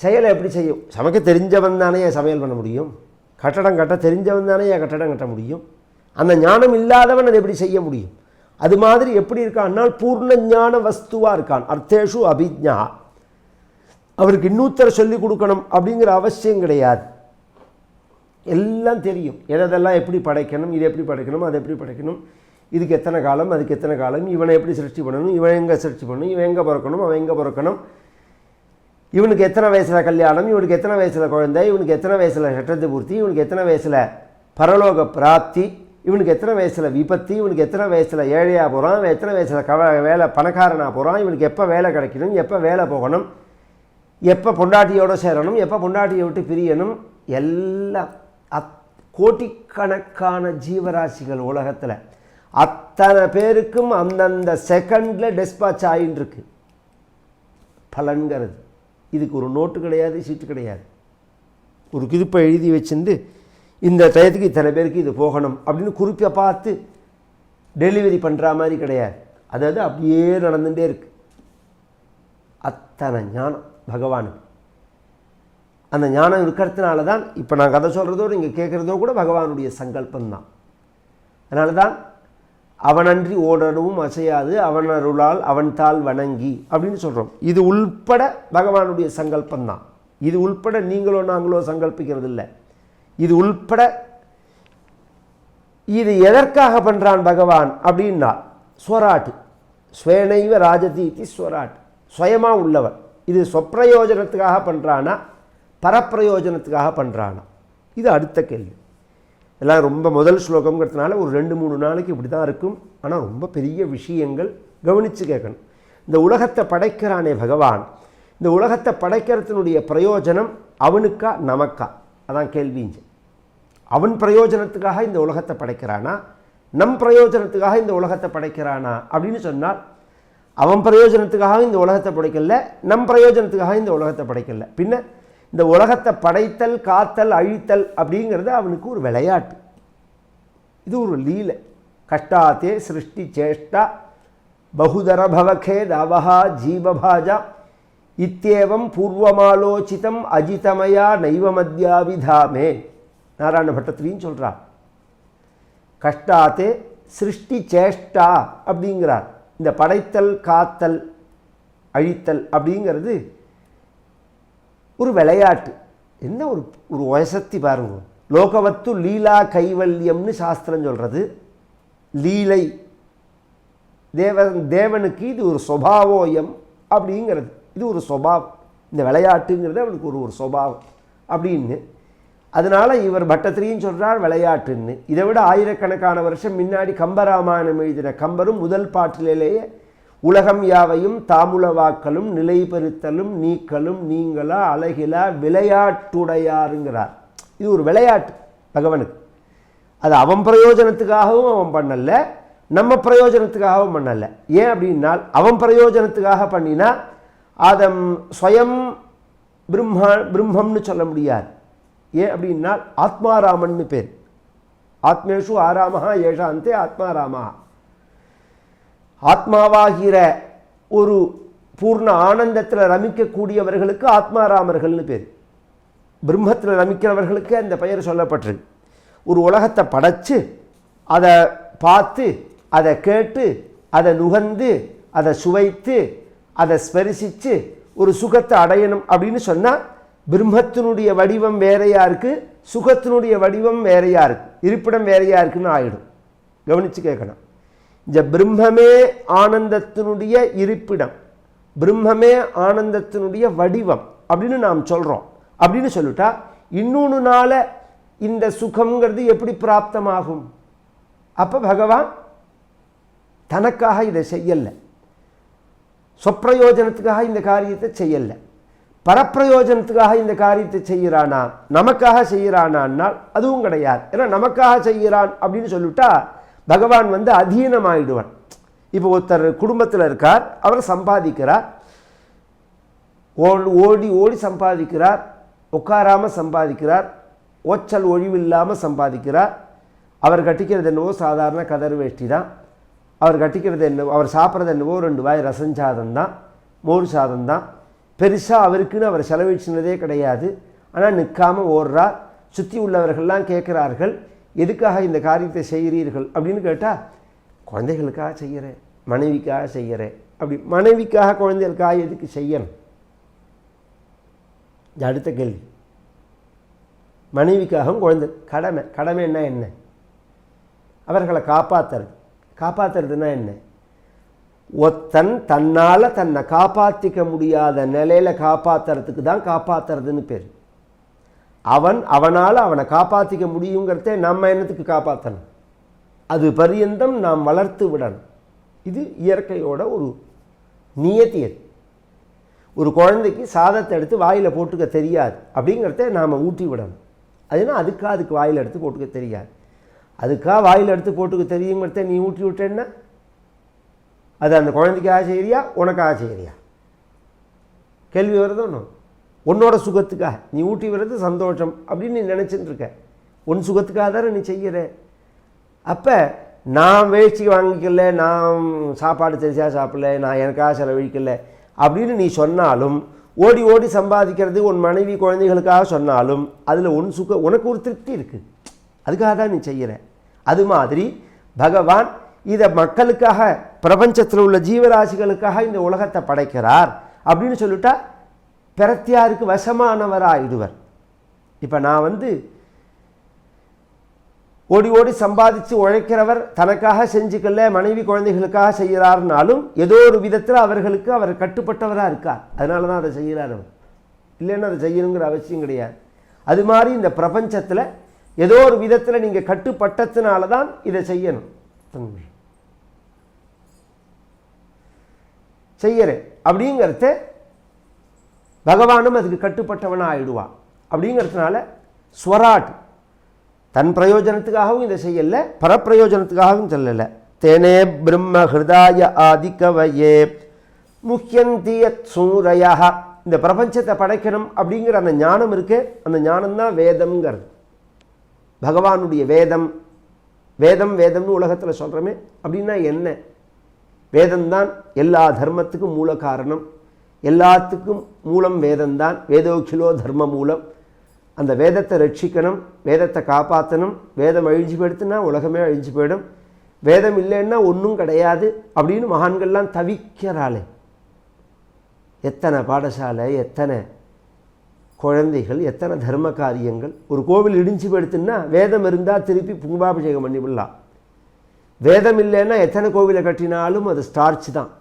[SPEAKER 1] செயலை எப்படி செய்யும்? சமைக்க தெரிஞ்சவன் தானே சமையல் பண்ண முடியும். கட்டடம் கட்ட தெரிஞ்சவன் தானே கட்டடம் கட்ட முடியும். அந்த ஞானம் இல்லாதவன் அதை எப்படி செய்ய முடியும்? அது மாதிரி எப்படி இருக்கான்னால் பூர்ண ஞான வஸ்துவாக இருக்கான். அர்த்தேஷு அபிஜ்ஞா. அவருக்கு இன்னொருத்தர் சொல்லிக் கொடுக்கணும் அப்படிங்கிற அவசியம் கிடையாது. எல்லாம் தெரியும். எதெல்லாம் எப்படி படைக்கணும், இது எப்படி படைக்கணும், அது எப்படி படைக்கணும், இதுக்கு எத்தனை காலம், அதுக்கு எத்தனை காலம், இவனை எப்படி சிருஷ்டி பண்ணணும், இவன் எங்கே சிருஷ்டி பண்ணணும், இவன் எங்கே பிறக்கணும், அவன் எங்கே பிறக்கணும், இவனுக்கு எத்தனை வயசில் கல்யாணம், இவனுக்கு எத்தனை வயசில் குழந்தை, இவனுக்கு எத்தனை வயசில் சட்டத்தை பூர்த்தி, இவனுக்கு எத்தனை வயசில் பரலோக பிராப்தி, இவனுக்கு எத்தனை வயசில் விபத்து, இவனுக்கு எத்தனை வயசில் ஏழையாக போகிறான், இவன் எத்தனை வயசில் வேலை பணக்காரனாக போகிறான், இவனுக்கு எப்போ வேலை கிடைக்கணும், எப்போ வேலை போகணும், எப்போ பொண்டாட்டியோடு சேரணும், எப்போ பொண்டாட்டியை விட்டு பிரியணும், எல்லாம் கோடிக்கணக்கான ஜீவராசிகள் உலகத்தில் அத்தனை பேருக்கும் அந்தந்த செகண்டில் டெஸ்பாச் ஆகின்னு இருக்கு பலன்கிறது. இதுக்கு ஒரு நோட்டு கிடையாது, சீட்டு கிடையாது. ஒரு குறிப்பை எழுதி வச்சுருந்து இந்த டயத்துக்கு இத்தனை பேருக்கு இது போகணும் அப்படின்னு குறிப்பை பார்த்து டெலிவரி பண்ணுற மாதிரி கிடையாது. அதாவது அப்படியே நடந்துகிட்டே இருக்கு. அத்தனை ஞானம் பகவானுக்கு. அந்த ஞானம் இருக்கிறதுனால தான் இப்போ நான் கதை சொல்கிறதோ நீங்கள் கேட்குறதோ கூட பகவானுடைய சங்கல்பந்தான். அதனால தான் அவனன்றி ஓடவும் அசையாது அவன் அருளால் அவன் தாள் வணங்கி அப்படின்னு சொல்கிறோம். இது உள்பட பகவானுடைய சங்கல்பந்தான். இது உள்பட நீங்களோ நாங்களோ சங்கல்பிக்கிறது இல்லை. இது உள்பட இது எதற்காக பண்ணுறான் பகவான் அப்படின்னா, ஸ்வராட்டு ஸ்வேனைவ ராஜதீதி ஸ்வராட், சுயமாக உள்ளவன். இது சொப்பிரயோஜனத்துக்காக பண்ணுறானா பரப்பிரயோஜனத்துக்காக பண்ணுறானா? இது அடுத்த கேள்வி. எல்லாம் ரொம்ப முதல் ஸ்லோகங்கிறதுனால ஒரு 2-3 நாளைக்கு இப்படி தான் இருக்கும். ஆனால் ரொம்ப பெரிய விஷயங்கள் கவனித்து கேட்கணும். இந்த உலகத்தை படைக்கிறானே பகவான், இந்த உலகத்தை படைக்கிறதுனுடைய பிரயோஜனம் அவனுக்கா நமக்கா? அதான் கேள்விஞ்சு. அவன் பிரயோஜனத்துக்காக இந்த உலகத்தை படைக்கிறானா, நம் பிரயோஜனத்துக்காக இந்த உலகத்தை படைக்கிறானா அப்படின்னு சொன்னால், அவன் பிரயோஜனத்துக்காக இந்த உலகத்தை படைக்கல, நம் பிரயோஜனத்துக்காக இந்த உலகத்தை படைக்கல. பின்ன இந்த உலகத்தை படைத்தல் காத்தல் அழித்தல் அப்படிங்கிறது அவனுக்கு ஒரு விளையாட்டு. இது ஒரு லீலை. கஷ்டாத்தே சிருஷ்டி சேஷ்டா பகுதர பவகேத் அவஹா ஜீவபாஜா இத்தியேவம் பூர்வமாலோசிதம் அஜிதமயா நைவமத்யாவிதாமே நாராயண பட்டத்திரியும் சொல்கிறார். கஷ்டாத்தே சிருஷ்டி சேஷ்டா அப்படிங்கிறார். இந்த படைத்தல் காத்தல் அழித்தல் அப்படிங்கிறது ஒரு விளையாட்டு. என்ன ஒரு ஒரு வயசத்தி பாருங்க. லோகவத்து லீலா கைவல்யம்னு சாஸ்திரம் சொல்கிறது. லீலை தேவனுக்கு இது ஒரு சுபாவோயம் அப்படிங்கிறது. இது ஒரு சுபாவம். இந்த விளையாட்டுங்கிறது அவனுக்கு ஒரு சுபாவம் அப்படின்னு. அதனால் இவர் பட்டத்திரியும் சொல்கிறார் விளையாட்டுன்னு. இதை விட ஆயிரக்கணக்கான வருஷம் முன்னாடி கம்பராமாயணம் எழுதின கம்பரும் முதல் பாட்டிலேயே உலகம் யாவையும் தாமுலவாக்கலும் நிலை பெறுத்தலும் நீக்கலும் நீங்களா அழகிலா விளையாட்டுடையாருங்கிறார். இது ஒரு விளையாட்டு பகவனுக்கு. அது அவன் பிரயோஜனத்துக்காகவும் அவன் பண்ணல, நம்ம பிரயோஜனத்துக்காகவும் பண்ணல. ஏன் அப்படின்னால் அவன் பிரயோஜனத்துக்காக பண்ணினா அதை ஸ்வயம் பிரம்மம்னு சொல்ல முடியாது. ஏன் அப்படின்னால் ஆத்மாராமன்னு பேர். ஆத்மேஷு ஆராமஹா ஏஷாந்தே ஆத்மாராமஹா. ஆத்மாவாகிற ஒரு பூர்ண ஆனந்தத்தில் ரமிக்கக்கூடியவர்களுக்கு ஆத்மாராமர்கள்னு பேர். பிரம்மத்தில் ரமிக்கிறவர்களுக்கு அந்த பெயர் சொல்லப்பட்டிருக்கு. ஒரு உலகத்தை படைச்சு அதை பார்த்து அதை கேட்டு அதை நுகர்ந்து அதை சுவைத்து அதை ஸ்பரிசித்து ஒரு சுகத்தை அடையணும் அப்படின்னு சொன்னால் பிரம்மத்தினுடைய வடிவம் வேறையா இருக்குது, சுகத்தினுடைய வடிவம் வேறையா இருக்குது, இருப்பிடம் வேறையா இருக்குன்னு ஆகிடும். கவனித்து கேட்கணும். இந்த பிரம்மமே ஆனந்தத்தினுடைய இருப்பிடம், பிரம்மமே ஆனந்தத்தினுடைய வடிவம் அப்படின்னு நாம் சொல்கிறோம். அப்படின்னு சொல்லிட்டா இன்னொன்று நாள இந்த சுகங்கிறது எப்படி பிராப்தமாகும்? அப்போ பகவான் தனக்காக இதை செய்யலை, சொப்பிரயோஜனத்துக்காக இந்த காரியத்தை செய்யலை, பரப்பிரயோஜனத்துக்காக இந்த காரியத்தை செய்கிறானா, நமக்காக செய்கிறானால் அதுவும் கிடையாது. ஏன்னா நமக்காக செய்கிறான் அப்படின்னு சொல்லிவிட்டா பகவான் அதீனமாயிடுவான். இப்போ ஒருத்தர் குடும்பத்தில் இருக்கார், அவர் சம்பாதிக்கிறார், ஓடி ஓடி சம்பாதிக்கிறார், உட்காராமல் சம்பாதிக்கிறார், ஓச்சல் ஒழிவில்லாமல் சம்பாதிக்கிறார். அவர் கட்டிக்கிறது என்னவோ சாதாரண கதர் வேஷ்டி தான், அவர் கட்டிக்கிறது என்னவோ, அவர் சாப்பிட்றது என்னவோ 2 வாய் ரசஞ்சாதம் தான், மோர் சாதம் தான். பெருசாக அவருக்குன்னு அவர் செலவழிச்சினதே கிடையாது. ஆனால் நிற்காமல் ஓடுறார். சுற்றி உள்ளவர்கள்லாம் கேட்குறார்கள், எதுக்காக இந்த காரியத்தை செய்கிறீர்கள் அப்படின்னு கேட்டால், குழந்தைகளுக்காக செய்கிறேன், மனைவிக்காக செய்கிறேன். அப்படி மனைவிக்காக குழந்தைகளுக்காக எதுக்கு செய்யணும்? இது அடுத்த கேள்வி. மனைவிக்காகவும் குழந்தை கடமை. கடமைன்னா என்ன? அவர்களை காப்பாற்றுறதுன்னா என்ன? ஒத்தன் தன்னால் தன்னை காப்பாற்றிக்க முடியாத நிலையில் காப்பாற்றுறதுக்கு தான் காப்பாற்றுறதுன்னு பேர். அவனால் அவனை காப்பாற்றிக்க முடியுங்கிறத நம்ம என்னத்துக்கு காப்பாற்றணும்? அது பரியந்தம் நாம் வளர்த்து விடணும். இது இயற்கையோட ஒரு நியதி. ஒரு குழந்தைக்கு சாதத்தை எடுத்து வாயில் போட்டுக்க தெரியாது அப்படிங்கிறத நாம் ஊட்டி விடணும். அதுனா அதுக்கு வாயில் எடுத்து போட்டுக்க தெரியாது, அதுக்காக வாயில் எடுத்து போட்டுக்க தெரியுங்கிறத நீ ஊட்டி விட்டேன்னா அது அந்த குழந்தைக்காக செய்கிறியா உனக்காக செய்கிறியா? கேள்வி வருது. ஒன்றும் உன்னோட சுகத்துக்காக நீ ஊட்டி வர்றது சந்தோஷம் அப்படின்னு நீ நினச்சிட்டு இருக்க. உன் சுகத்துக்காக தானே நீ செய்கிற. அப்போ நான் வேஷ்டி வாங்கிக்கல, நான் சாப்பாடு தெரிச்சா சாப்பிடல, நான் எனக்காக செலவழிக்கல அப்படின்னு நீ சொன்னாலும், ஓடி ஓடி சம்பாதிக்கிறது உன் மனைவி குழந்தைகளுக்காக சொன்னாலும் அதில் உனக்கு ஒரு திருப்தி இருக்குது, அதுக்காக தான் நீ செய்கிற. அது மாதிரி பகவான் இதை மக்களுக்காக, பிரபஞ்சத்தில் உள்ள ஜீவராசிகளுக்காக இந்த உலகத்தை படைக்கிறார் அப்படின்னு சொல்லிட்டா பிரத்தியாருக்கு வசமானவராகிடுவர். இப்போ நான் ஓடி ஓடி சம்பாதிச்சு உழைக்கிறவர் தனக்காக செஞ்சுக்கல, மனைவி குழந்தைகளுக்காக செய்கிறார்னாலும் ஏதோ ஒரு விதத்தில் அவர்களுக்கு அவர் கட்டுப்பட்டவராக இருக்கார். அதனால தான் அதை செய்கிறார். அவர் இல்லைன்னா அதை செய்யணுங்கிற அவசியம் கிடையாது. அது மாதிரி இந்த பிரபஞ்சத்தில் ஏதோ ஒரு விதத்தில் நீங்கள் கட்டுப்பட்டதுனால தான் இதை செய்யணும். செய்யறேன் அப்படிங்கிறத பகவானும் அதுக்கு கட்டுப்பட்டவனாக ஆயிடுவான். அப்படிங்கிறதுனால ஸ்வராட் தன் பிரயோஜனத்துக்காகவும் இதை செய்யலை, பரப்பிரயோஜனத்துக்காகவும் சொல்லலை. தேனே பிரம்ம ஹிருதாய ஆதிக்கவையே முக்கியந்தியத் சூரையா. இந்த பிரபஞ்சத்தை படைக்கணும் அப்படிங்கிற அந்த ஞானம் இருக்கு, அந்த ஞானம்தான் வேதம்ங்கிறது. பகவானுடைய வேதம். வேதம்னு உலகத்தில் சொல்கிறோமே, அப்படின்னா என்ன? வேதம்தான் எல்லா தர்மத்துக்கும் மூல காரணம், எல்லாத்துக்கும் மூலம் வேதம்தான். வேதோக்கிலோ தர்ம மூலம். அந்த வேதத்தை ரட்சிக்கணும், வேதத்தை காப்பாற்றணும். வேதம் அழிஞ்சு போயிடுத்துன்னா உலகமே அழிஞ்சு போயிடும். வேதம் இல்லைன்னா ஒன்றும் கிடையாது அப்படின்னு மகான்கள்லாம் தவிக்கிறாளே. எத்தனை பாடசாலை, எத்தனை குழந்தைகள், எத்தனை தர்ம காரியங்கள். ஒரு கோவில் இடிஞ்சு போயிடுத்துன்னா வேதம் இருந்தால் திருப்பி கும்பாபிஷேகம் பண்ணி விடலாம். வேதம் இல்லைன்னா எத்தனை கோவிலை கட்டினாலும் அது ஸ்டார்ச் தான்,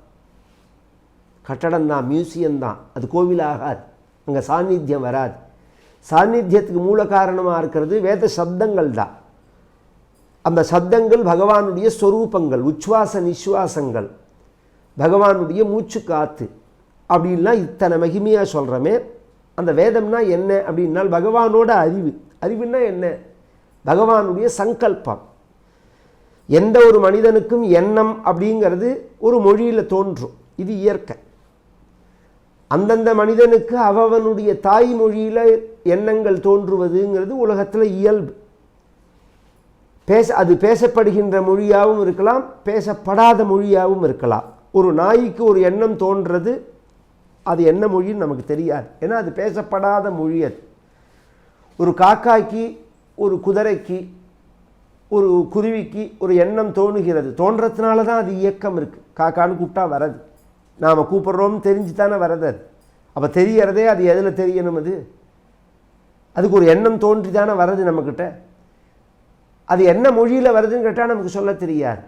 [SPEAKER 1] கட்டடம் தான், மியூசியம் தான், அது கோவில் ஆகாது. அங்கே சாநித்தியம் வராது. சாநித்தியத்துக்கு மூல காரணமாக இருக்கிறது வேத சப்தங்கள் தான். அந்த சப்தங்கள் பகவானுடைய ஸ்வரூபங்கள், உச்வாச நிஸ்வாசங்கள், பகவானுடைய மூச்சு காத்து அப்படின்லாம் இத்தனை மகிமையாக சொல்கிறோமே. அந்த வேதம்னா என்ன அப்படின்னால் பகவானோட அறிவு. அறிவுன்னா என்ன? பகவானுடைய சங்கல்பம். எந்த ஒரு மனிதனுக்கும் எண்ணம் அப்படிங்கிறது ஒரு மொழியில் தோன்றும், இது இயற்கை. அந்தந்த மனிதனுக்கு அவனுடைய தாய்மொழியில் எண்ணங்கள் தோன்றுவதுங்கிறது உலகத்தில் இயல்பு. அது பேசப்படுகின்ற மொழியாகவும் இருக்கலாம், பேசப்படாத மொழியாகவும் இருக்கலாம். ஒரு நாய்க்கு ஒரு எண்ணம் தோன்றது, அது என்ன மொழின்னு நமக்கு தெரியாது, ஏன்னா அது பேசப்படாத மொழி. அது ஒரு காக்காய்க்கு, ஒரு குதிரைக்கு, ஒரு குருவிக்கு ஒரு எண்ணம் தோணுகிறது. தோன்றதுனால தான் அது இயக்கம் இருக்குது. காக்கான்னு கூப்பிட்டா வரது, நாம் கூப்பிட்றோம்னு தெரிஞ்சு தானே வரது. அது அப்போ தெரியறதே அது எதில் தெரியணும்? அதுக்கு ஒரு எண்ணம் தோன்றி தானே வரது நம்மக்கிட்ட. அது என்ன மொழியில் வருதுன்னு கேட்டால் நமக்கு சொல்ல தெரியாது,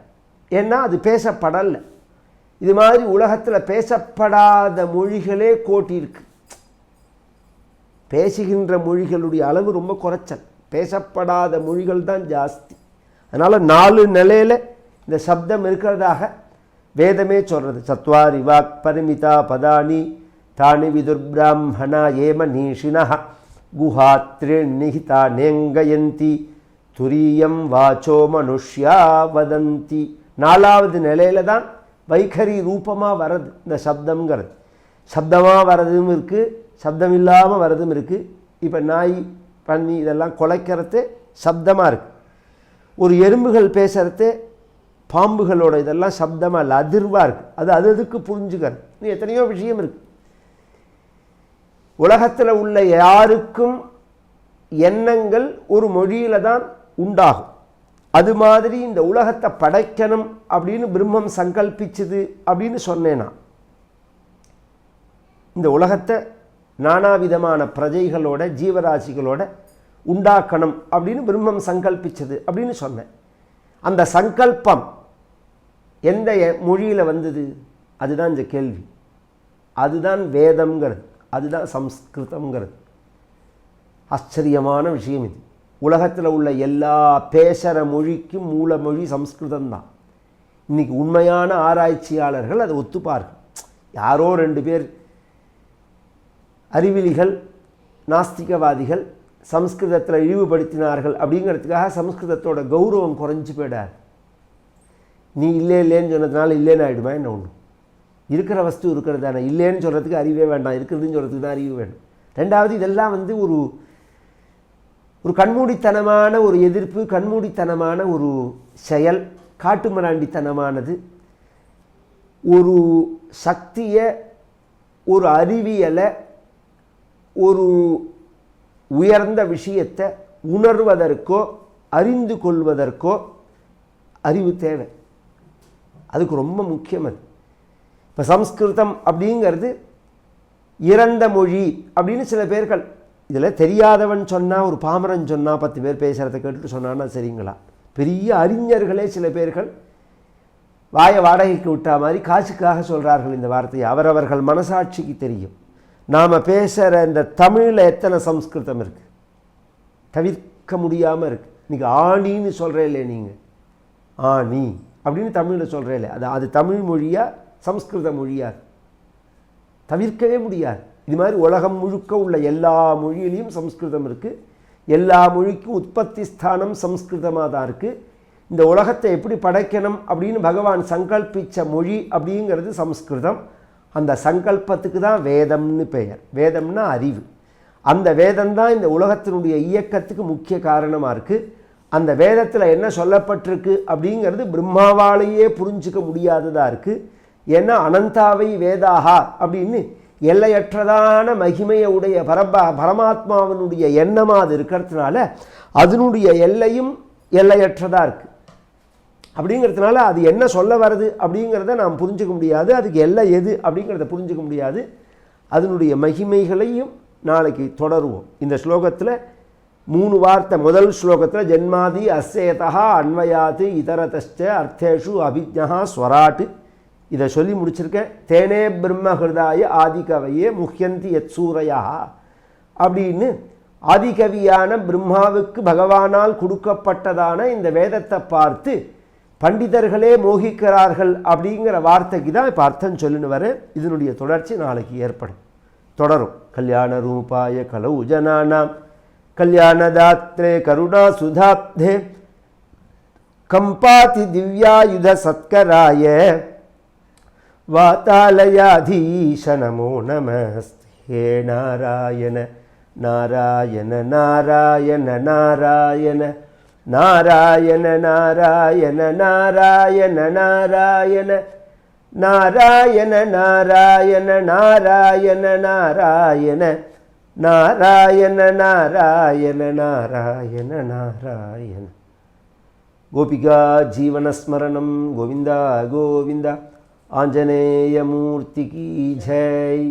[SPEAKER 1] ஏன்னா அது பேசப்படலை. இது மாதிரி உலகத்தில் பேசப்படாத மொழிகளே கோட்டி இருக்கு. பேசுகின்ற மொழிகளுடைய அளவு ரொம்ப குறைச்சல், பேசப்படாத மொழிகள் தான் ஜாஸ்தி. அதனால் 4 நிலையில் இந்த சப்தம் இருக்கிறதாக வேதமே சொல்கிறது. சத்வாரி வாக் பரிமிதா பதானி தானி விதுர்பிராமணா ஏம நீஷினா குஹாத்ரே நிஹிதா நேங்கயந்தி துரியம் வாச்சோ மனுஷ்யா வதந்தி. 4வது நிலையில தான் வைகரி ரூபமாக வர்றது இந்த சப்தம்ங்கிறது. சப்தமாக வர்றதும் இருக்குது, சப்தம் இல்லாமல் வர்றதும் இருக்குது. இப்போ நாய், பன்னி இதெல்லாம் குலைக்கிறது சப்தமாக இருக்குது. ஒரு எறும்புகள் பேசுகிறது, பாம்புகளோட இதெல்லாம் சப்தமாக இல்லை, அதிர்வாக இருக்குது. அது அதுக்கு புரிஞ்சுக்கிறது. இன்னும் எத்தனையோ விஷயம் இருக்குது. உலகத்தில் உள்ள யாருக்கும் எண்ணங்கள் ஒரு மொழியில் தான் உண்டாகும். அது மாதிரி இந்த உலகத்தை படைக்கணும் அப்படின்னு பிரம்மம் சங்கல்பிச்சுது அப்படின்னு சொன்னேன்னா, இந்த உலகத்தை நானாவிதமான பிரஜைகளோட ஜீவராசிகளோட உண்டாக்கணும் அப்படின்னு பிரம்மம் சங்கல்பிச்சது அப்படின்னு சொன்னேன். அந்த சங்கல்பம் எந்த மொழியில் வந்தது? அதுதான் இந்த கேள்வி. அதுதான் வேதம்ங்கிறது, அதுதான் சம்ஸ்கிருதம்ங்கிறது. ஆச்சரியமான விஷயம் இது. உலகத்தில் உள்ள எல்லா பேசுகிற மொழிக்கும் மூல மொழி சம்ஸ்கிருதம் தான். இன்றைக்கி உண்மையான ஆராய்ச்சியாளர்கள் அதை ஒத்துப்பார்கள். யாரோ 2 பேர் அறிவிலிகள், நாஸ்திகவாதிகள் சம்ஸ்கிருதத்தில் இழிவுபடுத்தினார்கள் அப்படிங்கிறதுக்காக சம்ஸ்கிருதத்தோட கௌரவம் குறைஞ்சி போயிடாது. நீ இல்லைன்னு சொன்னதுனால இல்லைன்னு ஆகிடுமா என்ன? ஒன்று இருக்கிற வஸ்து இருக்கிறது தானே. இல்லைன்னு சொல்கிறதுக்கு அறிவே வேண்டாம், இருக்கிறதுன்னு சொல்கிறதுக்கு தான் அறிவு வேணும். 2வது இதெல்லாம் ஒரு கண்மூடித்தனமான ஒரு எதிர்ப்பு, கண்மூடித்தனமான ஒரு செயல், காட்டுமிராண்டித்தனமானது. ஒரு சக்தியை, ஒரு அறிவியலை, ஒரு உயர்ந்த விஷயத்தை உணர்வதற்கோ அறிந்து கொள்வதற்கோ அறிவு தேவை. அதுக்கு ரொம்ப முக்கியம் அது. இப்போ சம்ஸ்கிருதம் அப்படிங்கிறது இறந்த மொழி அப்படின்னு சில பேர்கள், இதில் தெரியாதவன் சொன்னால், ஒரு பாமரன் சொன்னால் 10 பேர் பேசுகிறத கேட்டுட்டு சொன்னான்னா சரிங்களா? பெரிய அறிஞர்களே சில பேர்கள் வாயை வாடகைக்கு விட்டா மாதிரி காசுக்காக சொல்கிறார்கள் இந்த வார்த்தையை. அவரவர்கள் மனசாட்சிக்கு தெரியும். நாம் பேசுகிற இந்த தமிழில் எத்தனை சம்ஸ்கிருதம் இருக்குது, தவிர்க்க முடியாமல் இருக்குது. இன்றைக்கி ஆணின்னு சொல்கிறே இல்லை, நீங்கள் ஆணி அப்படின்னு தமிழில் சொல்கிறே இல்லை, அது தமிழ் மொழியா சம்ஸ்கிருத மொழியா? தவிர்க்கவே முடியாது. இது மாதிரி உலகம் முழுக்க உள்ள எல்லா மொழியிலையும் சம்ஸ்கிருதம் இருக்குது. எல்லா மொழிக்கும் உற்பத்தி ஸ்தானம் சம்ஸ்கிருதமாக தான் இருக்குது. இந்த உலகத்தை எப்படி படைக்கணும் அப்படின்னு பகவான் சங்கல்பித்த மொழி அப்படிங்கிறது சம்ஸ்கிருதம். அந்த சங்கல்பத்துக்கு தான் வேதம்னு பெயர். வேதம்னா அறிவு. அந்த வேதம்தான் இந்த உலகத்தினுடைய இயக்கத்துக்கு முக்கிய காரணமாக இருக்குது. அந்த வேதத்தில் என்ன சொல்லப்பட்டிருக்கு அப்படிங்கிறது பிரம்மாவாலேயே புரிஞ்சிக்க முடியாததாக இருக்குது. ஏன்னா அனந்தாவை வேதாகா அப்படின்னு எல்லையற்றதான மகிமையை உடைய பரமாத்மாவினுடைய எண்ணமாக அது இருக்கிறதுனால அதனுடைய எல்லையும் எல்லையற்றதாக இருக்குது. அப்படிங்கிறதுனால அது என்ன சொல்ல வருது அப்படிங்கிறத நாம் புரிஞ்சுக்க முடியாது, அதுக்கு எல்லை எது அப்படிங்கிறத புரிஞ்சுக்க முடியாது. அதனுடைய மகிமைகளையும் நாளைக்கு தொடருவோம். இந்த ஸ்லோகத்தில் 3 வார்த்தை. முதல் ஸ்லோகத்தில் ஜென்மாதி அஸ்யேதா அன்வயாத்து இதரதச்ச அர்த்தேஷு அபிஜ்ஞா ஸ்வராட்டு, இதை சொல்லி முடிச்சிருக்கேன். தேனே பிரம்ம ஹிருதாய ஆதிகவையே முஹ்யந்தி யத் சூரையா அப்படின்னு ஆதிகவியான பிரம்மாவுக்கு பகவானால் கொடுக்கப்பட்டதான இந்த வேதத்தை பார்த்து பண்டிதர்களே மோகிக்கிறார்கள் அப்படிங்கிற வார்த்தைக்கு தான் இப்போ அர்த்தம் சொல்லின்னு வர. இதனுடைய தொடர்ச்சி நாளைக்கு ஏற்படும், தொடரும். கல்யாண ரூபாய கலௌ ஜனானாம் கல்யாணதாத்ரே கருணா சுதாப்தே கம்பாதி திவ்யாயுத சத்கராய வாதாலயாதீஷ நமோ நமஸ்தே. நாராயண நாராயண நாராயண நாராயண நாராயண நாராயண நாராயண நாராயண நாராயண நாராயண நாராயண நாராயண நாராயண நாராயண நாராயண நாராயண. கோபிகா ஜீவனஸ்மரணம். கோவிந்தா கோவிந்தா. ஆஞ்சநேயமூர்த்திக்கு ஜெய்.